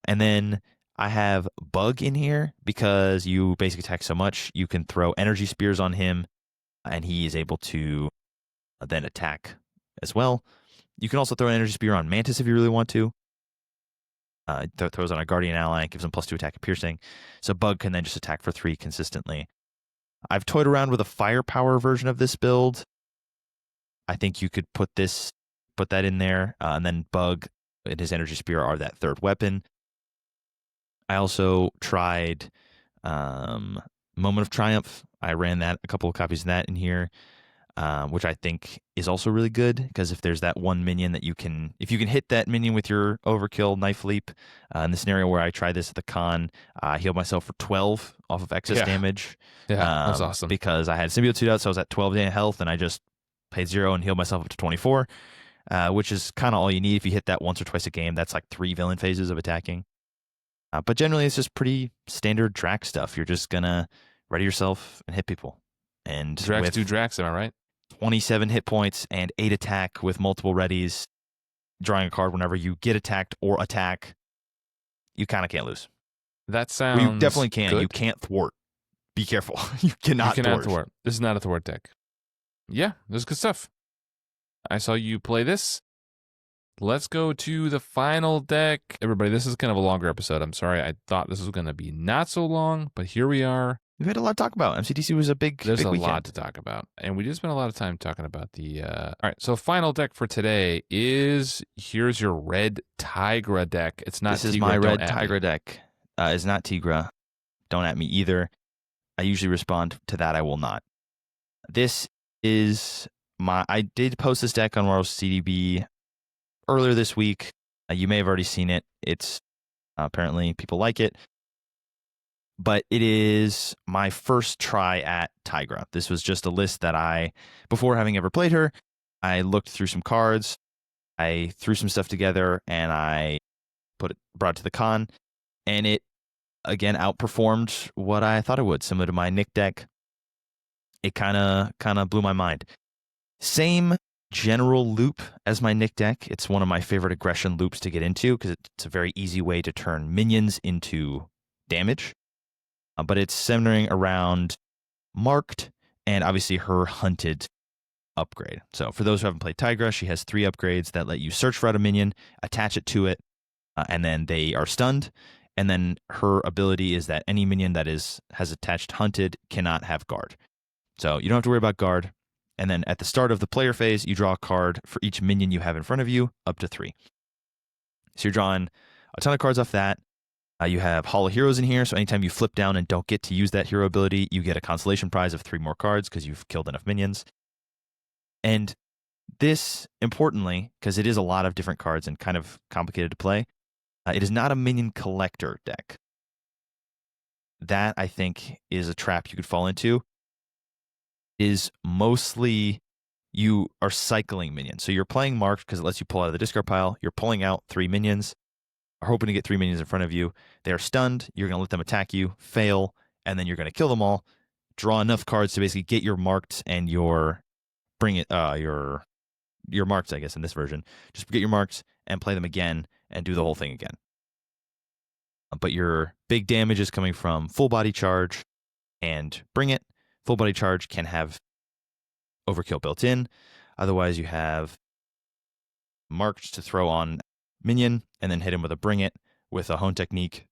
And then I have Bug in here because you basically attack so much. You can throw energy spears on him, and he is able to then attack as well. You can also throw an energy spear on Mantis if you really want to. Throws on a Guardian ally, gives him +2 attack and piercing. So Bug can then just attack for 3 consistently. I've toyed around with a firepower version of this build. I think you could put that in there, and then Bug and his energy spear are that 3rd weapon. I also tried Moment of Triumph. I ran that, a couple of copies of that in here. which I think is also really good because if there's that one minion that if you can hit that minion with your overkill knife leap, in the scenario where I tried this at the con, I healed myself for 12 off of excess damage. Yeah, that was awesome. Because I had symbiote suit out, so I was at 12 health, and I just paid 0 and healed myself up to 24, which is kind of all you need. If you hit that once or twice a game, that's like 3 villain phases of attacking. But generally, it's just pretty standard Drax stuff. You're just going to ready yourself and hit people. And Drax do Drax, am I right? 27 hit points and 8 attack with multiple readies, drawing a card whenever you get attacked or attack, you kind of can't lose. That sounds you definitely can. good. You can't thwart. Be careful. You cannot thwart. This is not a thwart deck. Yeah, this is good stuff. I saw you play this. Let's go to the final deck. Everybody, this is kind of a longer episode. I'm sorry. I thought this was going to be not so long, but here we are. We've had a lot to talk about. MCDC was a big There's a weekend. lot to talk about. And we did spend a lot of time talking about the... All right, so final deck for today is... Here's your red Tigra deck. It's not Tigra. This is my red Tigra deck. It's not Tigra. Don't at me either. I usually respond to that. I will not. This is my... I did post this deck on World CDB earlier this week. You may have already seen it. It's... apparently, people like it. But it is my first try at Tigra. This was just a list that before having ever played her, I looked through some cards, I threw some stuff together, and I brought it to the con, and it, again, outperformed what I thought it would, similar to my Nick deck. It kind of blew my mind. Same general loop as my Nick deck. It's one of my favorite aggression loops to get into because it's a very easy way to turn minions into damage. But it's centering around Marked and obviously her Hunted upgrade. So for those who haven't played Tigra, she has 3 upgrades that let you search for a minion, attach it to it, and then they are stunned. And then her ability is that any minion that has attached Hunted cannot have guard. So you don't have to worry about guard. And then at the start of the player phase, you draw a card for each minion you have in front of you, up to 3. So you're drawing a ton of cards off that. You have Hall of Heroes in here, so anytime you flip down and don't get to use that hero ability, you get a consolation prize of 3 more cards because you've killed enough minions. And this, importantly, because it is a lot of different cards and kind of complicated to play, it is not a minion collector deck. That, I think, is a trap you could fall into. Is mostly you are cycling minions. So you're playing Marked because it lets you pull out of the discard pile. You're pulling out 3 minions. Are hoping to get 3 minions in front of you. They're stunned. You're going to let them attack you, fail, and then you're going to kill them all. Draw enough cards to basically get your Marked and your Marked, I guess, in this version. Just get your Marked and play them again and do the whole thing again. But your big damage is coming from full body charge and Bring It. Full body charge can have overkill built in. Otherwise, you have Marked to throw on minion and then hit him with a Bring It with a Hone technique.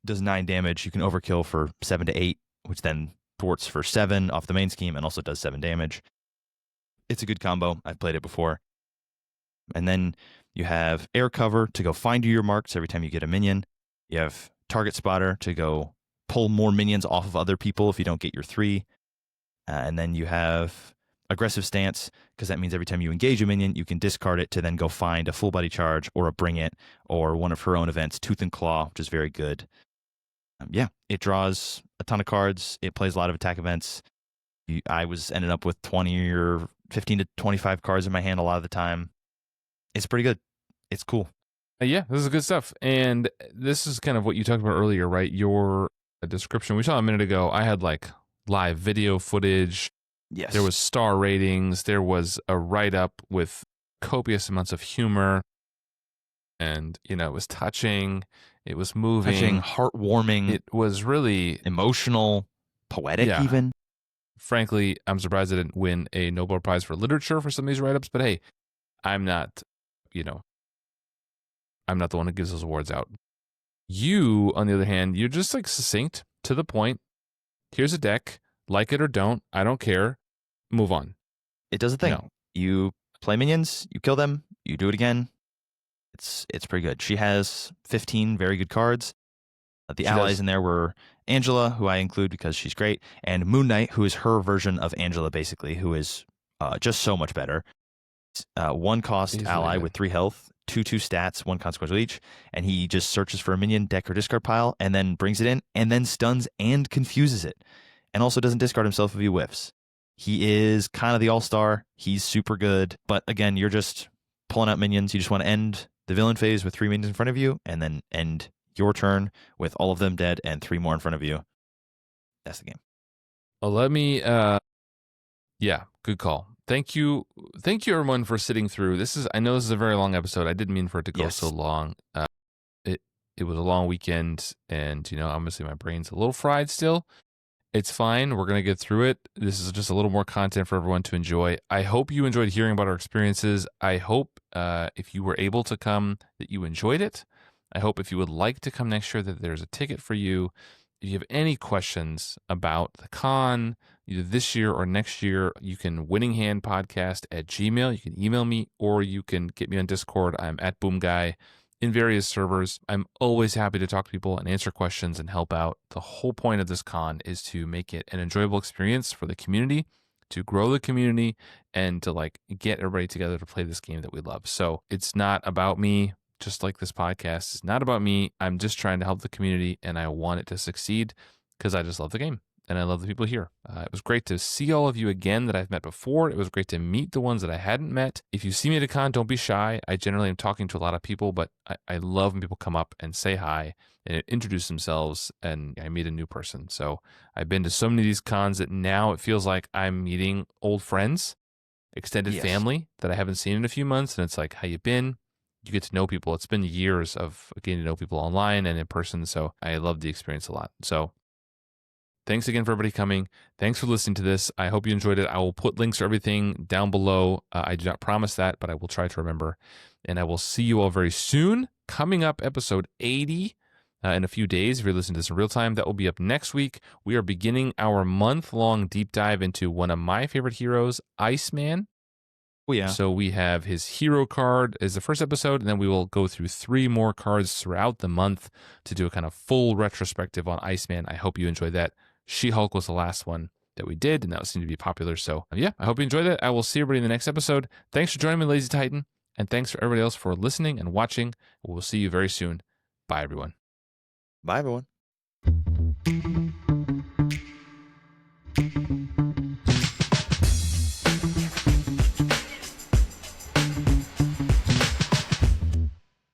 Does 9 damage. You can overkill for 7 to 8, which then thwarts for 7 off the main scheme and also does 7 damage. It's a good combo. I've played it before. And then you have Air Cover to go find your Marks every time you get a minion. You have Target Spotter to go pull more minions off of other people if you don't get your 3. And then you have Aggressive Stance, because that means every time you engage a minion, you can discard it to then go find a full body charge or a Bring It or one of her own events, Tooth and Claw, which is very good. It draws a ton of cards. It plays a lot of attack events. I ended up with 20 or 15 to 25 cards in my hand a lot of the time. It's pretty good. It's cool. Yeah, this is good stuff. And this is kind of what you talked about earlier, right? Your description. We saw a minute ago, I had like live video footage. Yes. There was star ratings. There was a write-up with copious amounts of humor. And, it was touching. It was moving. Heartwarming. It was really emotional, poetic even. Frankly, I'm surprised I didn't win a Nobel Prize for Literature for some of these write-ups. But hey, I'm not the one that gives those awards out. You, on the other hand, you're just like succinct, to the point. Here's a deck. Like it or don't. I don't care. Move on. It does a thing. You play minions, you kill them, you do it again. It's pretty good. She has 15 very good cards. The allies in there were Angela, who I include because she's great, and Moon Knight, who is her version of Angela, basically, who is just so much better. 1 cost He's ally really with good. 3 health, 2/2 stats, 1 consequential each, and he just searches for a minion, deck or discard pile, and then brings it in, and then stuns and confuses it, and also doesn't discard himself if he whiffs. He is kind of the all-star. He's super good, but again, you're just pulling out minions. You just want to end the villain phase with 3 minions in front of you, and then end your turn with all of them dead and 3 more in front of you. That's the game. Let me yeah, good call. Thank you everyone for sitting through. I know this is a very long episode. I didn't mean for it to go so Yes. long. It was a long weekend, and obviously my brain's a little fried still. It's fine. We're going to get through it. This is just a little more content for everyone to enjoy. I hope you enjoyed hearing about our experiences. I hope if you were able to come that you enjoyed it. I hope if you would like to come next year that there's a ticket for you. If you have any questions about the con, either this year or next year, you can winninghandpodcast@gmail. You can email me, or you can get me on Discord. I'm at Boomguy in various servers. I'm always happy to talk to people and answer questions and help out. The whole point of this con is to make it an enjoyable experience for the community, to grow the community, and to get everybody together to play this game that we love. So it's not about me, just like this podcast. It's not about me. I'm just trying to help the community, and I want it to succeed because I just love the game. And I love the people here. It was great to see all of you again that I've met before. It was great to meet the ones that I hadn't met. If you see me at a con, don't be shy. I generally am talking to a lot of people, but I love when people come up and say hi and introduce themselves, and I meet a new person. So I've been to so many of these cons that now it feels like I'm meeting old friends, extended Yes. family that I haven't seen in a few months. And it's like, how you been? You get to know people. It's been years of getting to know people online and in person. So I love the experience a lot. So thanks again for everybody coming. Thanks for listening to this. I hope you enjoyed it. I will put links for everything down below. I do not promise that, but I will try to remember. And I will see you all very soon. Coming up, episode 80 in a few days. If you're listening to this in real time, that will be up next week. We are beginning our month-long deep dive into one of my favorite heroes, Iceman. Oh, yeah. So we have his hero card as the first episode, and then we will go through 3 more cards throughout the month to do a kind of full retrospective on Iceman. I hope you enjoyed that. She-Hulk was the last one that we did, and that seemed to be popular. So yeah, I hope you enjoyed it. I will see everybody in the next episode. Thanks for joining me, LazyTitan, and thanks for everybody else for listening and watching. We'll see you very soon. Bye, everyone. Bye, everyone.